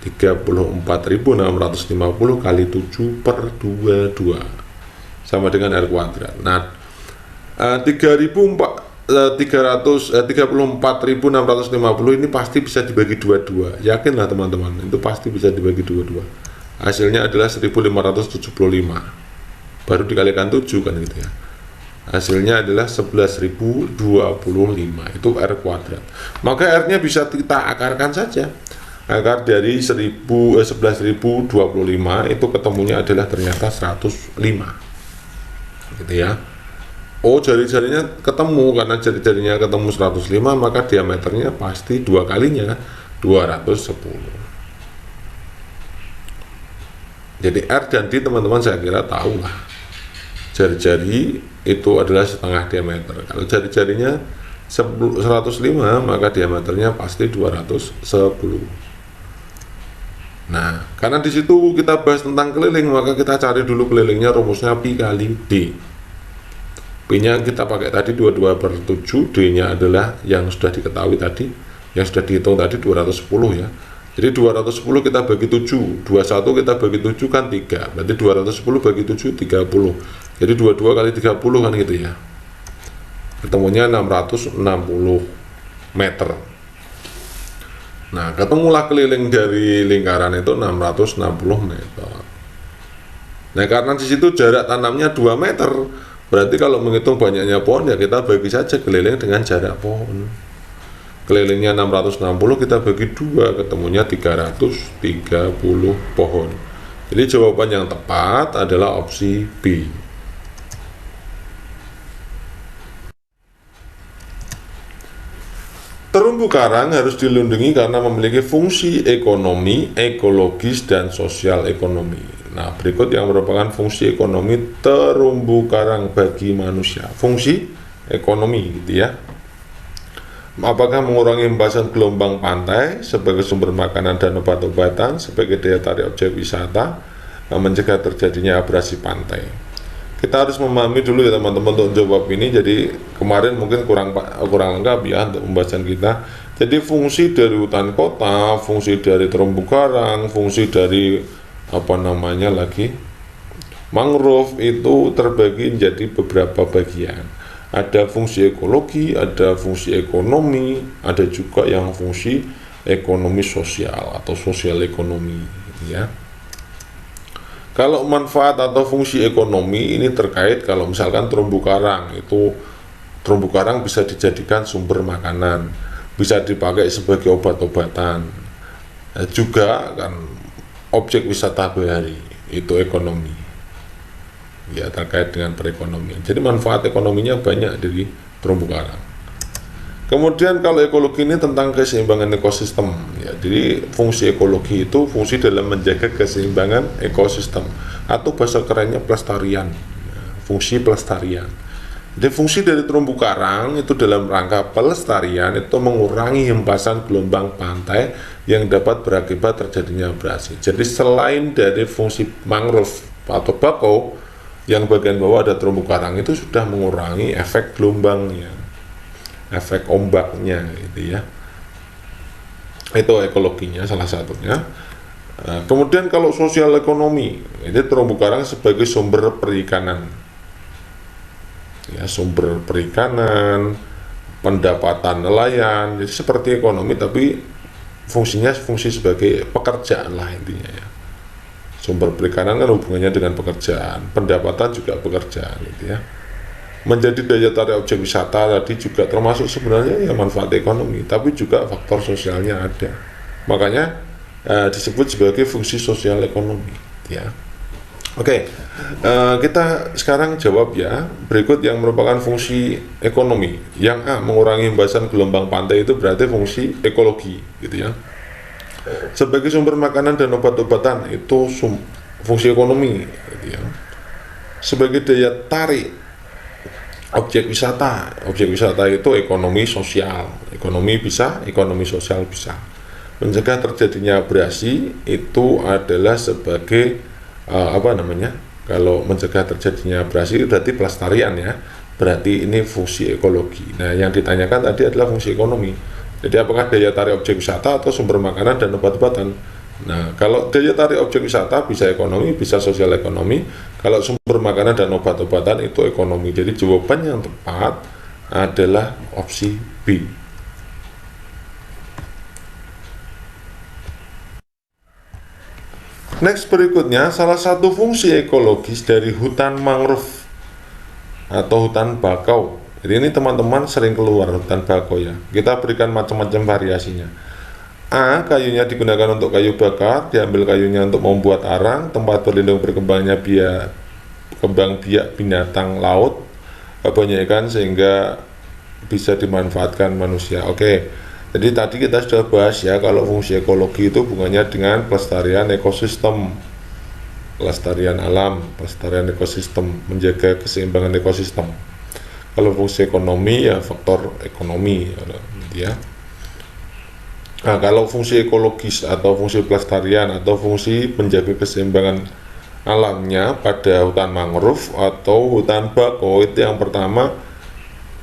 34.650 kali 7/22 sama dengan R kuadrat. Nah, 34.650 ini pasti bisa dibagi 22. Yakinlah teman-teman, itu pasti bisa dibagi 22. Hasilnya adalah 1.575. Baru dikalikan 7 kan gitu ya. Hasilnya adalah 11.025. Itu R kuadrat. Maka R-nya bisa kita akarkan saja. Akar dari 11.025 itu ketemunya adalah ternyata 105 gitu ya. Oh, jari-jarinya ketemu, karena jari-jarinya ketemu 105 maka diameternya pasti 2 kalinya 210. Jadi R dan D teman-teman saya kira tahu lah. Jari-jari itu adalah setengah diameter. Kalau jari-jarinya 105 maka diameternya pasti 210. Nah, karena di situ kita bahas tentang keliling, maka kita cari dulu kelilingnya, rumusnya pi kali d. P-nya kita pakai tadi 22/7, D-nya adalah yang sudah diketahui tadi, yang sudah dihitung tadi 210 ya. Jadi 210 kita bagi 7, 21 kita bagi 7 kan 3, berarti 210 bagi 7 30. Jadi 22 kali 30 kan gitu ya. Ketemunya 660 meter. Nah, ketemulah keliling dari lingkaran itu 660 meter. Nah, karena di situ jarak tanamnya 2 meter, berarti kalau menghitung banyaknya pohon ya kita bagi saja keliling dengan jarak pohon. Kelilingnya 660, kita bagi 2, ketemunya 330 pohon. Jadi jawaban yang tepat adalah opsi B. Terumbu karang harus dilindungi karena memiliki fungsi ekonomi, ekologis, dan sosial ekonomi. Nah, berikut yang merupakan fungsi ekonomi terumbu karang bagi manusia. Fungsi ekonomi gitu ya. Apakah mengurangi hembasan gelombang pantai sebagai sumber makanan dan obat-obatan, sebagai daya tarik objek wisata, mencegah terjadinya abrasi pantai. Kita harus memahami dulu ya teman-teman untuk jawab ini. Jadi kemarin mungkin kurang lengkap ya untuk pembahasan kita. Jadi fungsi dari hutan kota, fungsi dari terumbu karang, fungsi dari mangrove itu terbagi menjadi beberapa bagian. Ada fungsi ekologi, ada fungsi ekonomi, ada juga yang fungsi ekonomi sosial atau sosial ekonomi ya. Kalau manfaat atau fungsi ekonomi ini terkait kalau misalkan terumbu karang bisa dijadikan sumber makanan, bisa dipakai sebagai obat-obatan, juga kan objek wisata bahari, itu ekonomi ya, terkait dengan perekonomian. Jadi manfaat ekonominya banyak dari terumbu karang. Kemudian kalau ekologi ini tentang keseimbangan ekosistem ya. Jadi fungsi ekologi itu fungsi dalam menjaga keseimbangan ekosistem, atau bahasa kerennya pelestarian, fungsi pelestarian. Jadi fungsi dari terumbu karang itu dalam rangka pelestarian itu mengurangi hempasan gelombang pantai yang dapat berakibat terjadinya abrasi. Jadi selain dari fungsi mangrove atau bakau yang bagian bawah ada terumbu karang, itu sudah mengurangi efek gelombangnya, efek ombaknya gitu ya. Itu ekologinya salah satunya. Nah, kemudian kalau sosial ekonomi, ini terumbu karang sebagai sumber perikanan ya, sumber perikanan, pendapatan nelayan. Jadi seperti ekonomi tapi fungsinya fungsi sebagai pekerjaan lah intinya ya. Sumber perikanan kan hubungannya dengan pekerjaan, pendapatan juga pekerjaan gitu ya. Menjadi daya tarik objek wisata tadi juga termasuk sebenarnya ya manfaat ekonomi, tapi juga faktor sosialnya ada. Makanya disebut sebagai fungsi sosial ekonomi ya. Oke, kita sekarang jawab ya. Berikut yang merupakan fungsi ekonomi. Yang A, mengurangi hembasan gelombang pantai, itu berarti fungsi ekologi gitu ya. Sebagai sumber makanan dan obat-obatan, itu fungsi ekonomi gitu ya. Sebagai daya tarik objek wisata itu ekonomi sosial, ekonomi bisa, ekonomi sosial bisa. Mencegah terjadinya abrasi itu adalah sebagai kalau mencegah terjadinya abrasi berarti pelestarian ya, berarti ini fungsi ekologi. Nah, yang ditanyakan tadi adalah fungsi ekonomi. Jadi apakah daya tarik objek wisata atau sumber makanan dan obat-obatan? Nah, kalau daya tarik objek wisata bisa ekonomi, bisa sosial ekonomi. Kalau sumber makanan dan obat-obatan itu ekonomi. Jadi jawaban yang tepat adalah opsi B. Next, berikutnya, salah satu fungsi ekologis dari hutan mangrove atau hutan bakau. Jadi ini teman-teman sering keluar hutan bakau ya. Kita berikan macam-macam variasinya. A, kayunya digunakan untuk kayu bakar, diambil kayunya untuk membuat arang, tempat berlindung berkembangnya kembang biak binatang laut, kebanyakan sehingga bisa dimanfaatkan manusia. Oke. Jadi tadi kita sudah bahas ya, kalau fungsi ekologi itu hubungannya dengan pelestarian ekosistem, pelestarian alam, pelestarian ekosistem, menjaga keseimbangan ekosistem. Kalau fungsi ekonomi ya faktor ekonomi ya. Nah, kalau fungsi ekologis atau fungsi pelestarian atau fungsi menjaga keseimbangan alamnya pada hutan mangrove atau hutan bakau, itu yang pertama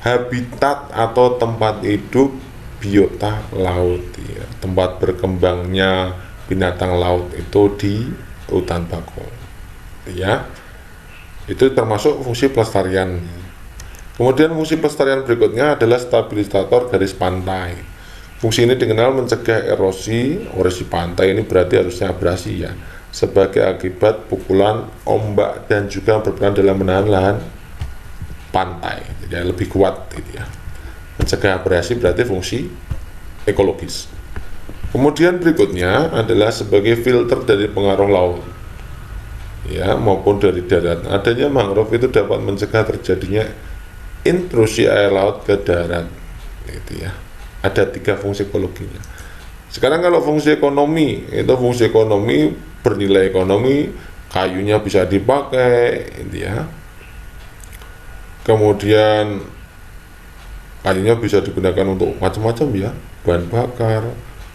habitat atau tempat hidup biota laut ya, tempat berkembangnya binatang laut itu di hutan bakau ya, itu termasuk fungsi pelestarian. Kemudian fungsi pelestarian berikutnya adalah stabilisator garis pantai. Fungsi ini dikenal mencegah erosi pantai, ini berarti harusnya abrasi ya, sebagai akibat pukulan ombak, dan juga berperan dalam menahan lahan pantai, jadi lebih kuat gitu ya. Mencegah abrasi berarti fungsi ekologis. Kemudian berikutnya adalah sebagai filter dari pengaruh laut, ya, maupun dari darat. Adanya mangrove itu dapat mencegah terjadinya intrusi air laut ke darat, gitu ya. Ada 3 fungsi ekologinya. Sekarang kalau fungsi ekonomi, itu fungsi ekonomi bernilai ekonomi, kayunya bisa dipakai, gitu ya. Kemudian kayunya bisa digunakan untuk macam-macam ya, bahan bakar,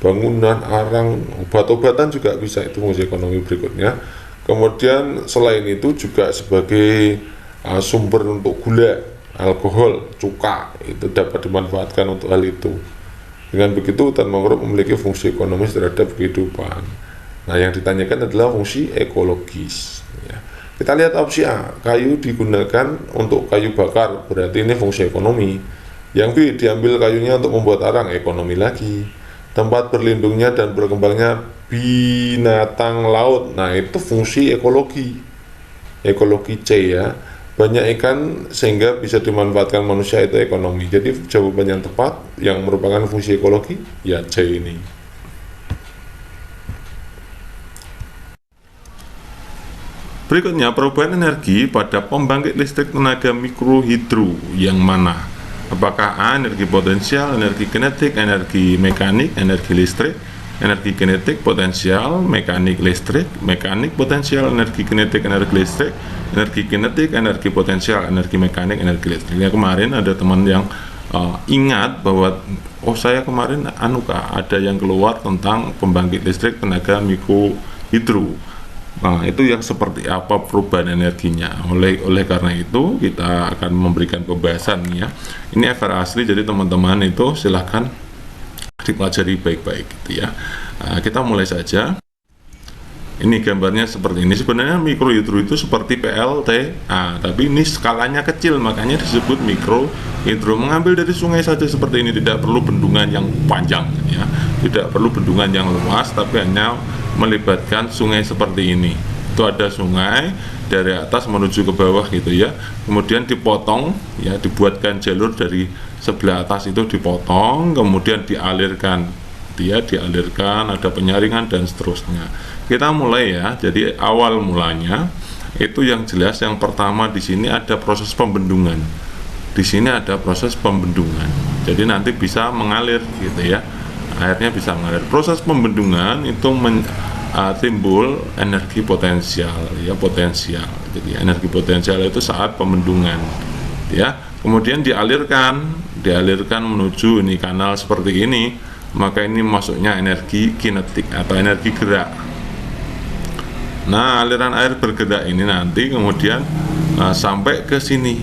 bangunan, arang, obat-obatan juga bisa, itu fungsi ekonomi berikutnya. Kemudian selain itu juga sebagai sumber untuk gula, alkohol, cuka, itu dapat dimanfaatkan untuk hal itu. Dengan begitu hutan mangrove memiliki fungsi ekonomis terhadap kehidupan. Nah, yang ditanyakan adalah fungsi ekologis, ya. Kita lihat opsi A, kayu digunakan untuk kayu bakar, berarti ini fungsi ekonomi. Yang B, diambil kayunya untuk membuat arang, ekonomi lagi. Tempat berlindungnya dan berkembangnya binatang laut, nah itu fungsi ekologi. Ekologi C ya, banyak ikan sehingga bisa dimanfaatkan manusia, itu ekonomi. Jadi jawaban yang tepat yang merupakan fungsi ekologi ya C ini. Berikutnya, perubahan energi pada pembangkit listrik tenaga mikrohidro yang mana? Apakah A, energi potensial, energi kinetik, energi mekanik, energi listrik, energi kinetik, potensial, mekanik, listrik, mekanik, potensial, energi kinetik, energi listrik, energi kinetik, energi potensial, energi mekanik, energi listrik. Ya, kemarin ada teman yang ingat bahwa saya kemarin ada yang keluar tentang pembangkit listrik tenaga mikrohidro. Nah, itu yang seperti apa perubahan energinya. Oleh karena itu kita akan memberikan pembahasan ya. Ini FR asli, jadi teman-teman itu silahkan dipelajari baik-baik gitu ya. Kita mulai saja. Ini gambarnya seperti ini. Sebenarnya mikrohidro itu seperti PLTA, tapi ini skalanya kecil, makanya disebut mikrohidro. Mengambil dari sungai saja seperti ini, tidak perlu bendungan yang panjang ya, tidak perlu bendungan yang luas, tapi hanya melibatkan sungai seperti ini. Itu ada sungai dari atas menuju ke bawah gitu ya, kemudian dipotong ya, dibuatkan jalur dari sebelah atas itu dipotong, kemudian dialirkan, dialirkan, ada penyaringan dan seterusnya. Kita mulai ya. Jadi awal mulanya itu yang jelas, yang pertama di sini ada proses pembendungan. Di sini ada proses pembendungan. Jadi nanti bisa mengalir gitu ya. Airnya bisa mengalir. Proses pembendungan itu timbul energi potensial ya, potensial. Jadi energi potensial itu saat pembendungan ya. Kemudian dialirkan menuju ini kanal seperti ini, maka ini masuknya energi kinetik atau energi gerak. Nah, aliran air bergerak ini nanti kemudian sampai ke sini,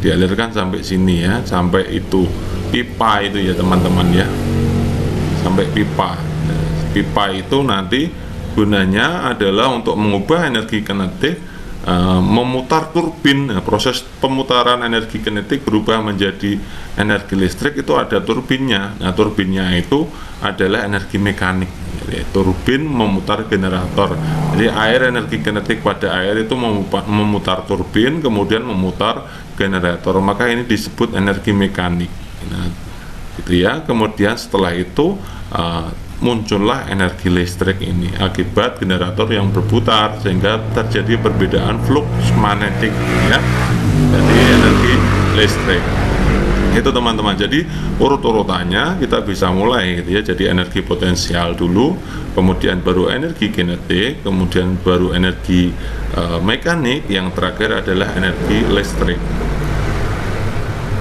dialirkan sampai sini ya, sampai itu pipa itu ya teman-teman ya, sampai pipa. Pipa itu nanti gunanya adalah untuk mengubah energi kinetik, memutar turbin. Nah, proses pemutaran energi kinetik berubah menjadi energi listrik itu ada turbinnya. Nah, turbinnya itu adalah energi mekanik. Jadi, turbin memutar generator. Jadi air, energi kinetik pada air itu memutar turbin, kemudian memutar generator. Maka ini disebut energi mekanik. Nah, gitu ya. Kemudian setelah itu muncullah energi listrik ini akibat generator yang berputar, sehingga terjadi perbedaan flux magnetik ya. Jadi energi listrik itu teman-teman. Jadi urut-urutannya kita bisa mulai gitu ya. Jadi energi potensial dulu, kemudian baru energi kinetik, kemudian baru energi mekanik, yang terakhir adalah energi listrik.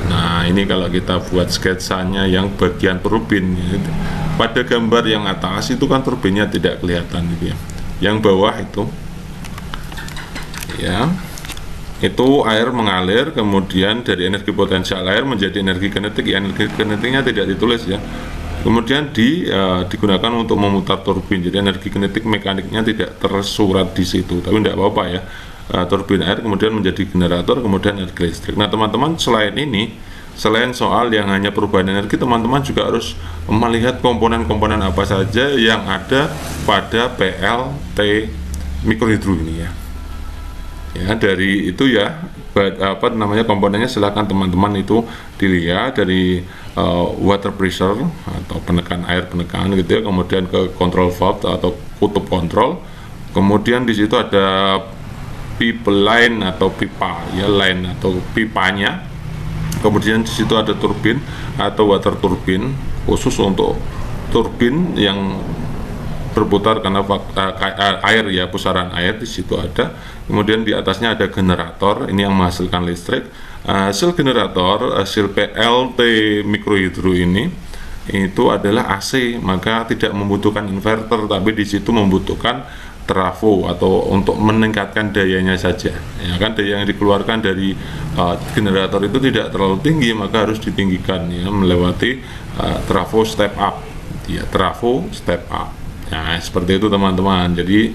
Nah, ini kalau kita buat sketsanya yang bagian turbin gitu. Pada gambar yang atas itu kan turbinnya tidak kelihatan gitu ya. Yang bawah itu ya, itu air mengalir, kemudian dari energi potensial air menjadi energi kinetik ya. Energi kinetiknya tidak ditulis ya. Kemudian digunakan untuk memutar turbin. Jadi energi kinetik mekaniknya tidak tersurat di situ, tapi tidak apa-apa ya. Turbin air kemudian menjadi generator, kemudian energi listrik. Nah teman-teman, selain soal yang hanya perubahan energi, teman-teman juga harus melihat komponen-komponen apa saja yang ada pada PLT mikrohidro ini ya. Ya, dari itu ya, apa namanya komponennya, silahkan teman-teman itu dilihat dari water pressure atau penekan air, penekan gitu ya, kemudian ke control valve atau kutub kontrol, kemudian di situ ada pipe line atau pipa ya, line atau pipanya, kemudian di situ ada turbin atau water turbin khusus untuk turbin yang berputar karena air ya, pusaran air di situ ada. Kemudian di atasnya ada generator, ini yang menghasilkan listrik. Hasil generator, hasil PLT mikrohidro ini itu adalah AC, maka tidak membutuhkan inverter, tapi di situ membutuhkan trafo atau untuk meningkatkan dayanya saja. Ya kan, daya yang dikeluarkan dari generator itu tidak terlalu tinggi, maka harus ditinggikan ya, melewati trafo step up. Ya, trafo step up. Nah, seperti itu teman-teman. Jadi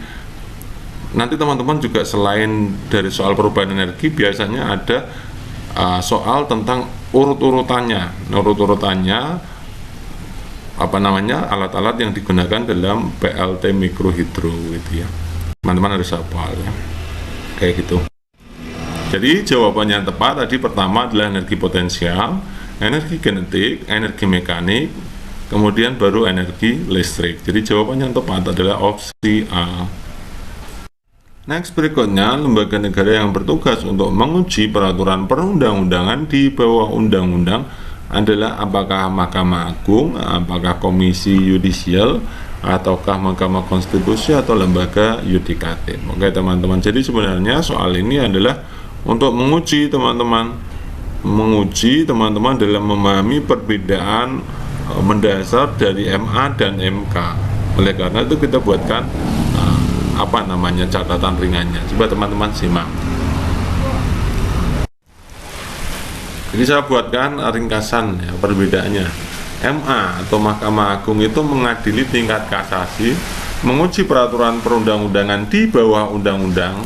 nanti teman-teman juga selain dari soal perubahan energi, biasanya ada soal tentang urut-urutannya apa namanya, alat-alat yang digunakan dalam PLT mikrohidro gitu ya. Teman-teman harus hafal ya, kayak gitu. Jadi jawabannya yang tepat tadi pertama adalah energi potensial, energi kinetik, energi mekanik, kemudian baru energi listrik. Jadi jawabannya yang tepat adalah opsi A. Next, berikutnya, lembaga negara yang bertugas untuk menguji peraturan perundang-undangan di bawah undang-undang adalah apakah Mahkamah Agung, apakah Komisi Yudisial, ataukah Mahkamah Konstitusi atau lembaga yudikatif. Oke teman-teman, jadi sebenarnya soal ini adalah untuk menguji teman-teman, dalam memahami perbedaan mendasar dari MA dan MK. Oleh karena itu kita buatkan apa namanya, catatan ringannya. Coba teman-teman simak. Jadi saya buatkan ringkasan ya, perbedaannya. MA atau Mahkamah Agung itu mengadili tingkat kasasi, menguji peraturan perundang-undangan di bawah undang-undang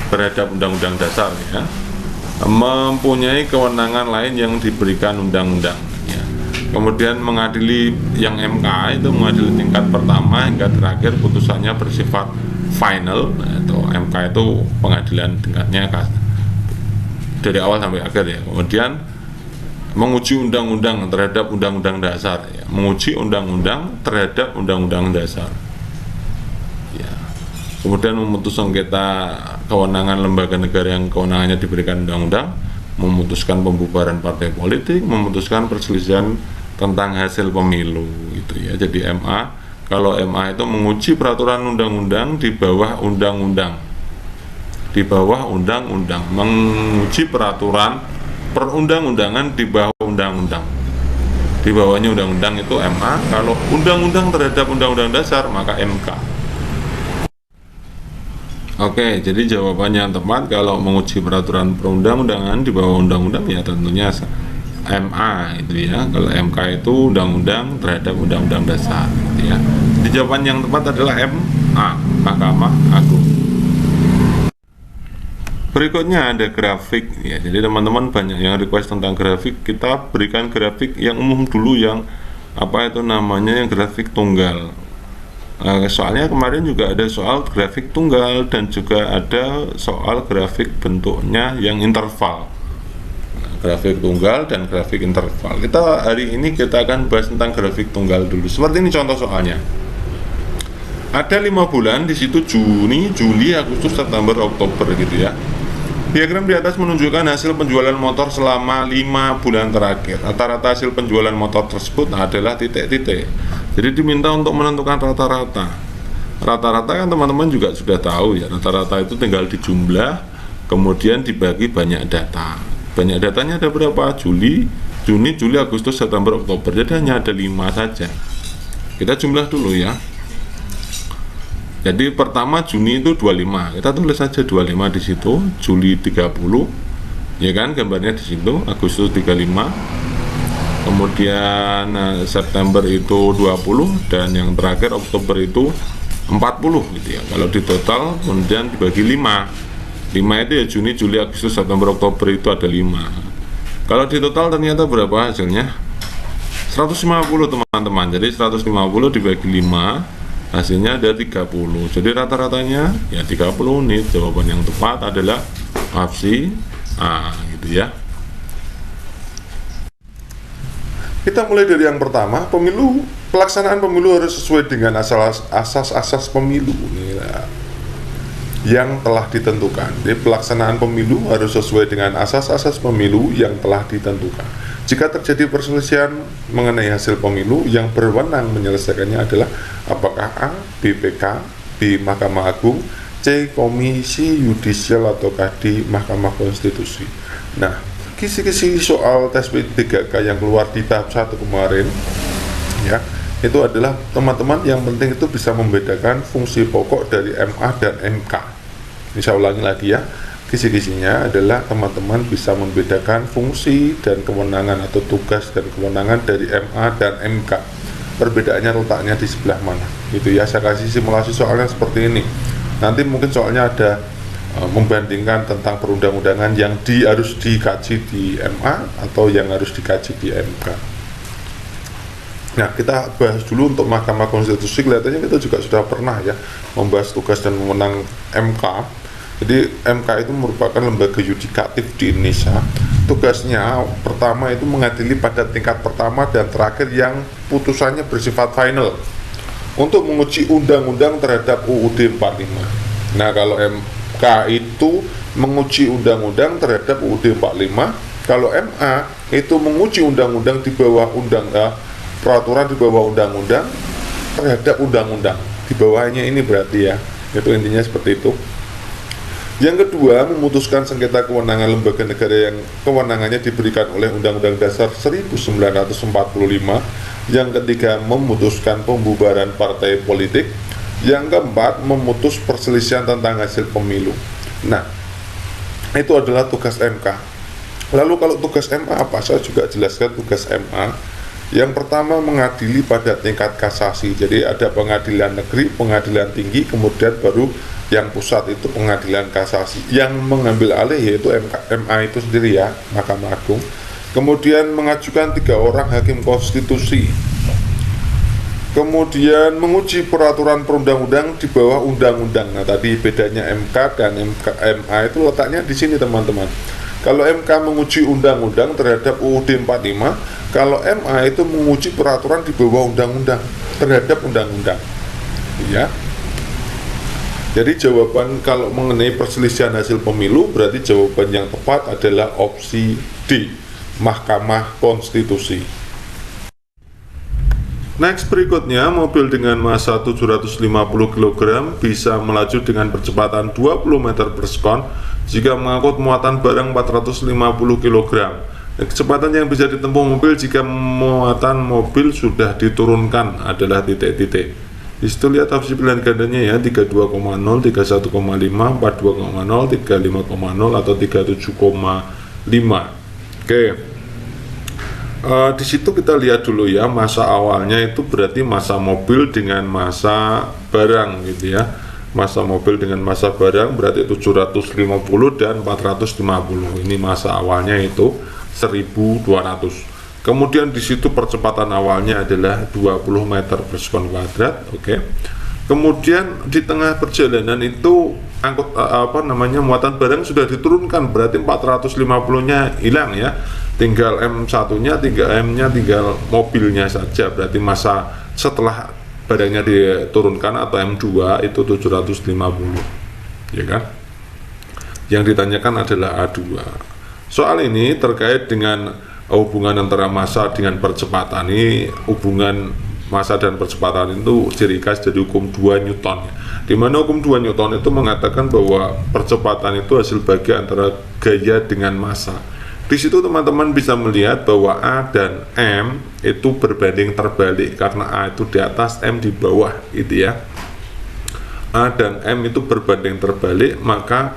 berhadap undang-undang dasar ya, mempunyai kewenangan lain yang diberikan undang-undang ya. Kemudian mengadili yang MK itu mengadili tingkat pertama hingga terakhir, putusannya bersifat final atau MK itu pengadilan tingkatnya dari awal sampai akhir ya. Kemudian menguji undang-undang terhadap undang-undang dasar ya, menguji undang-undang terhadap undang-undang dasar ya. Kemudian memutus sengketa kewenangan lembaga negara yang kewenangannya diberikan undang-undang, memutuskan pembubaran partai politik, memutuskan perselisihan tentang hasil pemilu gitu ya. Jadi MA, kalau MA itu menguji peraturan undang-undang di bawah undang-undang, menguji peraturan perundang-undangan di bawah undang-undang, di bawahnya undang-undang itu MA. Kalau undang-undang terhadap undang-undang dasar maka MK. Oke, jadi jawabannya yang tepat kalau menguji peraturan perundang-undangan di bawah undang-undang ya tentunya MA itu ya. Kalau MK itu undang-undang terhadap undang-undang dasar gitu ya. Jadi jawaban yang tepat adalah MA, Mahkamah Agung. Berikutnya ada grafik ya. Jadi teman-teman banyak yang request tentang grafik, kita berikan grafik yang umum dulu, yang apa itu namanya, yang grafik tunggal. Soalnya kemarin juga ada soal grafik tunggal dan juga ada soal grafik bentuknya yang interval. Grafik tunggal dan grafik interval. Hari ini kita akan bahas tentang grafik tunggal dulu. Seperti ini contoh soalnya. Ada 5 bulan di situ, Juni, Juli, Agustus, September, Oktober gitu ya. Diagram di atas menunjukkan hasil penjualan motor selama 5 bulan terakhir. Rata-rata hasil penjualan motor tersebut adalah titik-titik. Jadi diminta untuk menentukan rata-rata. Rata-rata kan teman-teman juga sudah tahu ya. Rata-rata itu tinggal dijumlah, kemudian dibagi banyak data. Banyak datanya ada berapa? Juni, Juli, Agustus, September, Oktober. Jadi hanya ada 5 saja. Kita jumlah dulu ya. Jadi pertama Juni itu 25, kita tulis saja 25 di situ, Juli 30, ya kan, gambarnya di situ, Agustus 35, kemudian September itu 20, dan yang terakhir Oktober itu 40 gitu ya. Kalau di total kemudian dibagi 5 itu ya, Juni, Juli, Agustus, September, Oktober itu ada 5. Kalau di total ternyata berapa hasilnya? 150 teman-teman. Jadi 150 dibagi 5 hasilnya ada 30. Jadi rata-ratanya ya 30 unit. Jawaban yang tepat adalah opsi A gitu ya. Kita mulai dari yang pertama, pelaksanaan pemilu harus sesuai dengan asas-asas pemilu yang telah ditentukan. Jadi pelaksanaan pemilu harus sesuai dengan asas-asas pemilu yang telah ditentukan. Jika terjadi perselisihan mengenai hasil pemilu, yang berwenang menyelesaikannya adalah apakah A, BPK, B, Mahkamah Agung, C, Komisi Yudisial, ataukah D, Mahkamah Konstitusi. Nah, kisi-kisi soal tes P3K yang keluar di tahap 1 kemarin ya, itu adalah teman-teman yang penting itu bisa membedakan fungsi pokok dari MA dan MK. Ini saya ulangi lagi ya, kisi-kisinya adalah teman-teman bisa membedakan fungsi dan kewenangan atau tugas dan kewenangan dari MA dan MK. Perbedaannya letaknya di sebelah mana gitu ya. Saya kasih simulasi soalnya seperti ini. Nanti mungkin soalnya ada membandingkan tentang perundang-undangan yang harus dikaji di MA atau yang harus dikaji di MK. Nah, kita bahas dulu untuk Mahkamah Konstitusi. Kelihatannya kita juga sudah pernah ya membahas tugas dan wewenang MK. Jadi MK itu merupakan lembaga yudikatif di Indonesia. Tugasnya pertama itu mengadili pada tingkat pertama dan terakhir yang putusannya bersifat final untuk menguji undang-undang terhadap UUD 45. Nah, kalau MK itu menguji undang-undang terhadap UUD 45, kalau MA itu menguji undang-undang di bawah peraturan di bawah undang-undang terhadap undang-undang di bawahnya ini, berarti ya, itu intinya seperti itu. Yang kedua, memutuskan sengketa kewenangan lembaga negara yang kewenangannya diberikan oleh Undang-Undang Dasar 1945. Yang ketiga, memutuskan pembubaran partai politik. Yang keempat, memutus perselisihan tentang hasil pemilu. Nah, itu adalah tugas MK. Lalu kalau tugas MA apa? Saya juga jelaskan tugas MA. Yang pertama, mengadili pada tingkat kasasi. Jadi ada pengadilan negeri, pengadilan tinggi, kemudian baru yang pusat itu pengadilan kasasi. Yang mengambil alih yaitu MA itu sendiri ya, Mahkamah Agung. Kemudian mengajukan 3 orang hakim konstitusi. Kemudian menguji peraturan perundang-undang di bawah undang-undang. Nah, tadi bedanya MK dan MA itu letaknya di sini, teman-teman. Kalau MK menguji undang-undang terhadap UUD 45, kalau MA itu menguji peraturan di bawah undang-undang terhadap undang-undang. Ya. Jadi jawaban kalau mengenai perselisihan hasil pemilu, berarti jawaban yang tepat adalah opsi D, Mahkamah Konstitusi. Next, berikutnya, mobil dengan massa 750 kg bisa melaju dengan kecepatan 20 meter per sekon jika mengangkut muatan barang 450 kg. Kecepatan yang bisa ditempuh mobil jika muatan mobil sudah diturunkan adalah titik-titik. Di situ lihat opsi pilihan gandanya ya, 32,0, 31,5, 42,0, 35,0 atau 37,5. Oke. Di situ kita lihat dulu ya, massa awalnya itu berarti massa mobil dengan massa barang gitu ya. Massa mobil dengan massa barang berarti 750 dan 450. Ini massa awalnya itu 1200. Kemudian di situ percepatan awalnya adalah 20 meter per sekon kuadrat, oke. Kemudian di tengah perjalanan itu muatan barang sudah diturunkan, berarti 450-nya hilang ya. Tinggal M1-nya, 3M-nya tinggal mobilnya saja, berarti masa setelah barangnya diturunkan atau M2 itu 750. Ya kan? Yang ditanyakan adalah A2. Soal ini terkait dengan hubungan antara massa dengan percepatan. Ini hubungan massa dan percepatan itu ciri khas dari hukum 2 Newton. Di mana hukum 2 Newton itu mengatakan bahwa percepatan itu hasil bagi antara gaya dengan massa. Di situ teman-teman bisa melihat bahwa A dan M itu berbanding terbalik karena A itu di atas, M di bawah gitu ya. A dan M itu berbanding terbalik, maka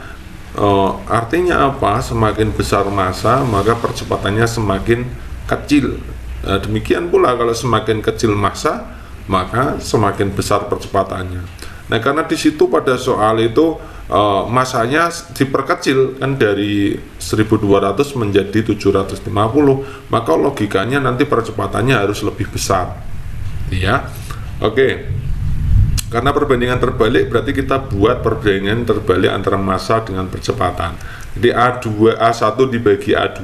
artinya apa? Semakin besar massa maka percepatannya semakin kecil. Demikian pula kalau semakin kecil massa maka semakin besar percepatannya. Nah, karena di situ pada soal itu massanya diperkecil kan dari 1200 menjadi 750, maka logikanya nanti percepatannya harus lebih besar. Ya. Oke. Karena perbandingan terbalik berarti kita buat perbandingan terbalik antara massa dengan percepatan. Jadi A1 dibagi A2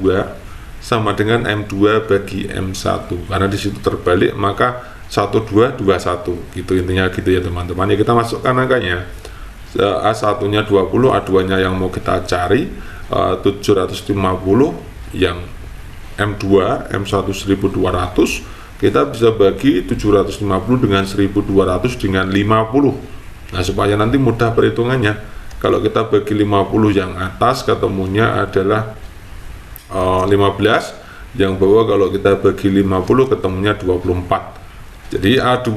sama dengan M2 bagi M1, karena di situ terbalik maka 12 21 gitu, intinya gitu ya teman-teman. Ya, kita masukkan angkanya. A1 nya 20, A2 nya yang mau kita cari 750, yang M2 M1 1200, kita bisa bagi 750 dengan 1200 dengan 50. Nah, supaya nanti mudah perhitungannya, kalau kita bagi 50 yang atas ketemunya adalah 15, yang bawah kalau kita bagi 50 ketemunya 24. Jadi A2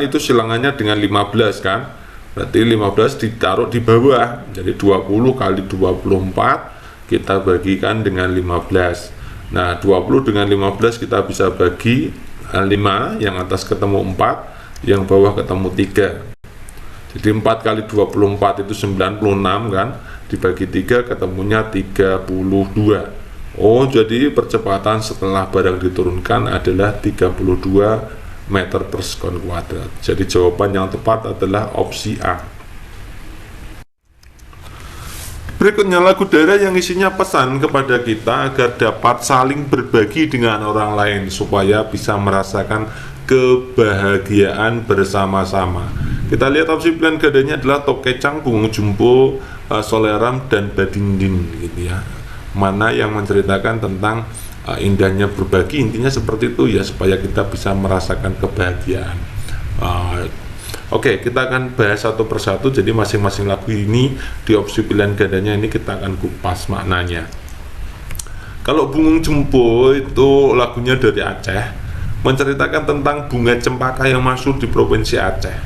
itu silangannya dengan 15 kan, berarti 15 ditaruh di bawah, jadi 20 kali 24 kita bagikan dengan 15. Nah, 20 dengan 15 kita bisa bagi 5, yang atas ketemu 4, yang bawah ketemu 3. Jadi 4 kali 24 itu 96 kan, dibagi 3 ketemunya 32. Oh, jadi percepatan setelah barang diturunkan adalah 32 meter per sekon kuadrat. Jadi jawaban yang tepat adalah opsi A. Berikutnya lagu daerah yang isinya pesan kepada kita agar dapat saling berbagi dengan orang lain supaya bisa merasakan kebahagiaan bersama-sama. Kita lihat opsi pilihan gandanya adalah Tokecang, Bungung Jumbo, Soleram, dan Badindin gitu ya. Mana yang menceritakan tentang indahnya berbagi, intinya seperti itu ya, supaya kita bisa merasakan kebahagiaan. Oke, kita akan bahas satu persatu. Jadi masing-masing lagu ini di opsi pilihan gandanya ini kita akan kupas maknanya. Kalau Bungung Jumbo itu lagunya dari Aceh, menceritakan tentang bunga cempaka yang masyhur di provinsi Aceh.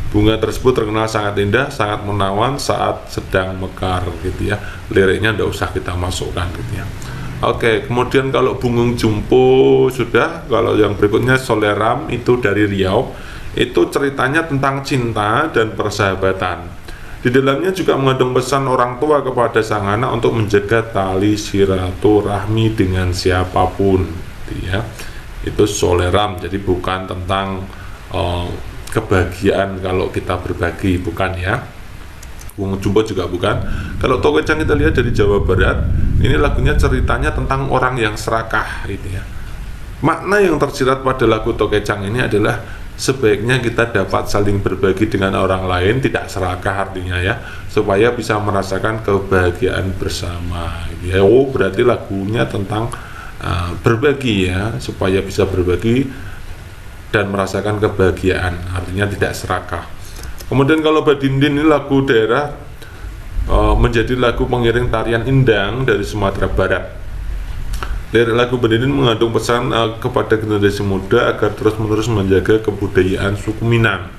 Bunga tersebut terkenal sangat indah, sangat menawan saat sedang mekar gitu ya. Liriknya tidak usah kita masukkan gitu ya. Oke, kemudian kalau Bungung Jumbo sudah, kalau yang berikutnya Soleram itu dari Riau, itu ceritanya tentang cinta dan persahabatan. Di dalamnya juga mengandung pesan orang tua kepada sang anak untuk menjaga tali silaturahmi dengan siapapun, gitu ya. Itu Soleram, jadi bukan tentang kebahagiaan kalau kita berbagi, bukan ya. Bungung Jumbo juga bukan. Kalau Tokecang kita lihat dari Jawa Barat, ini lagunya ceritanya tentang orang yang serakah gitu ya. Makna yang tersirat pada lagu Tokecang ini adalah sebaiknya kita dapat saling berbagi dengan orang lain, tidak serakah artinya ya, supaya bisa merasakan kebahagiaan bersama gitu ya. Oh, berarti lagunya tentang berbagi ya, supaya bisa berbagi dan merasakan kebahagiaan, artinya tidak serakah. Kemudian kalau Badindin ini lagu daerah, menjadi lagu pengiring tarian indang dari Sumatera Barat. Lirik lagu Badindin mengandung pesan kepada generasi muda agar terus-menerus menjaga kebudayaan suku Minang.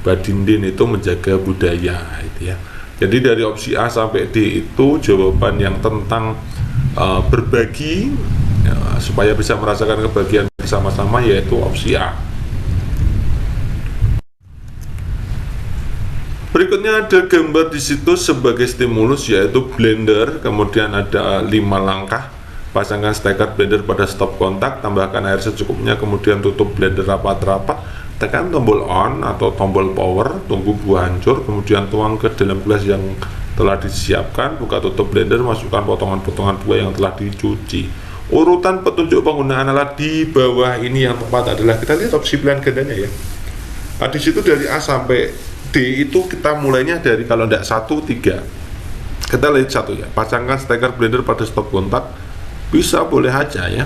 Badindin itu menjaga budaya itu ya. Jadi dari opsi A sampai D itu jawaban yang tentang berbagi ya, supaya bisa merasakan kebahagiaan bersama-sama, yaitu opsi A. Berikutnya ada gambar di situ sebagai stimulus, yaitu blender. Kemudian ada 5 langkah. Pasangkan steker blender pada stop kontak, tambahkan air secukupnya, kemudian tutup blender rapat-rapat, tekan tombol on atau tombol power, tunggu buah hancur, kemudian tuang ke dalam gelas yang telah disiapkan, buka tutup blender, masukkan potongan-potongan buah yang telah dicuci. Urutan petunjuk penggunaan alat di bawah ini yang tepat adalah, kita lihat opsi pilihan gandanya ya. Nah, di situ dari A sampai D itu kita mulainya dari, kalau tidak 1, 3. Kita lihat 1 ya, pasangkan steker blender pada stop kontak, bisa boleh aja ya,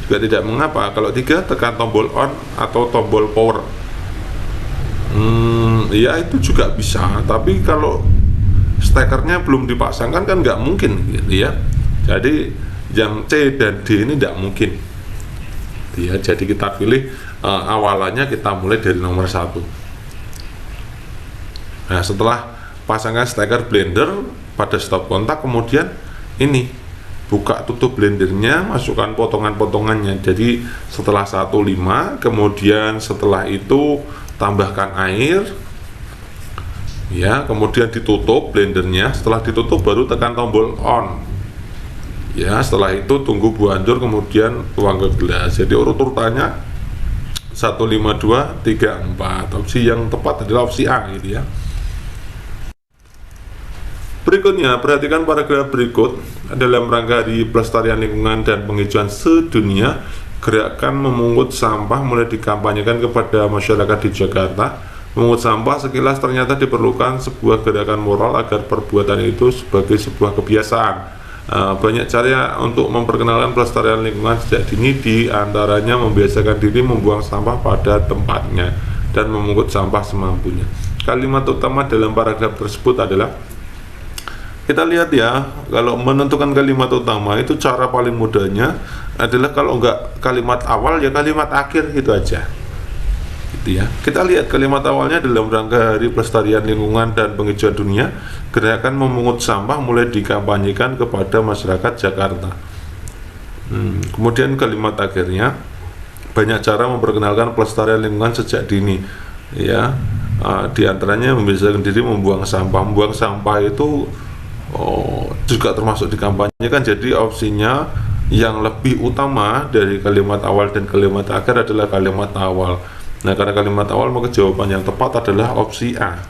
juga tidak mengapa. Kalau 3, tekan tombol on atau tombol power. Ya itu juga bisa, tapi kalau stekernya belum dipasangkan kan nggak mungkin gitu ya. Jadi yang C dan D ini tidak mungkin ya. Jadi kita pilih awalannya, kita mulai dari nomor 1. Nah, setelah pasangkan steker blender pada stop kontak, kemudian ini buka tutup blendernya, masukkan potongan-potongannya. Jadi setelah 1, 5, kemudian setelah itu tambahkan air ya, kemudian ditutup blendernya. Setelah ditutup baru tekan tombol on ya. Setelah itu tunggu buah hancur, kemudian tuang ke gelas. Jadi urut-urutannya 1, 5, 2, 3, 4. Opsi yang tepat adalah opsi A gitu ya. Berikutnya, perhatikan paragraf berikut. Dalam rangka Hari Pelestarian Lingkungan dan Penghijauan Sedunia, gerakan memungut sampah mulai dikampanyekan kepada masyarakat di Jakarta. Memungut sampah sekilas ternyata diperlukan sebuah gerakan moral agar perbuatan itu sebagai sebuah kebiasaan. Banyak cara untuk memperkenalkan pelestarian lingkungan sejak dini, di antaranya membiasakan diri membuang sampah pada tempatnya dan memungut sampah semampunya. Kalimat utama dalam paragraf tersebut adalah, kita lihat ya, kalau menentukan kalimat utama itu cara paling mudahnya adalah kalau enggak kalimat awal ya kalimat akhir, gitu aja. Gitu ya. Kita lihat kalimat awalnya, dalam rangka Hari Pelestarian Lingkungan dan Penghijauan Dunia, gerakan memungut sampah mulai dikampanyekan kepada masyarakat Jakarta. Kemudian kalimat akhirnya, banyak cara memperkenalkan pelestarian lingkungan sejak dini. Ya, di antaranya membiasakan diri membuang sampah. Membuang sampah itu juga termasuk dikampanyekan. Jadi opsinya yang lebih utama dari kalimat awal dan kalimat akhir adalah kalimat awal. Nah, karena kalimat awal, maka jawaban yang tepat adalah opsi A.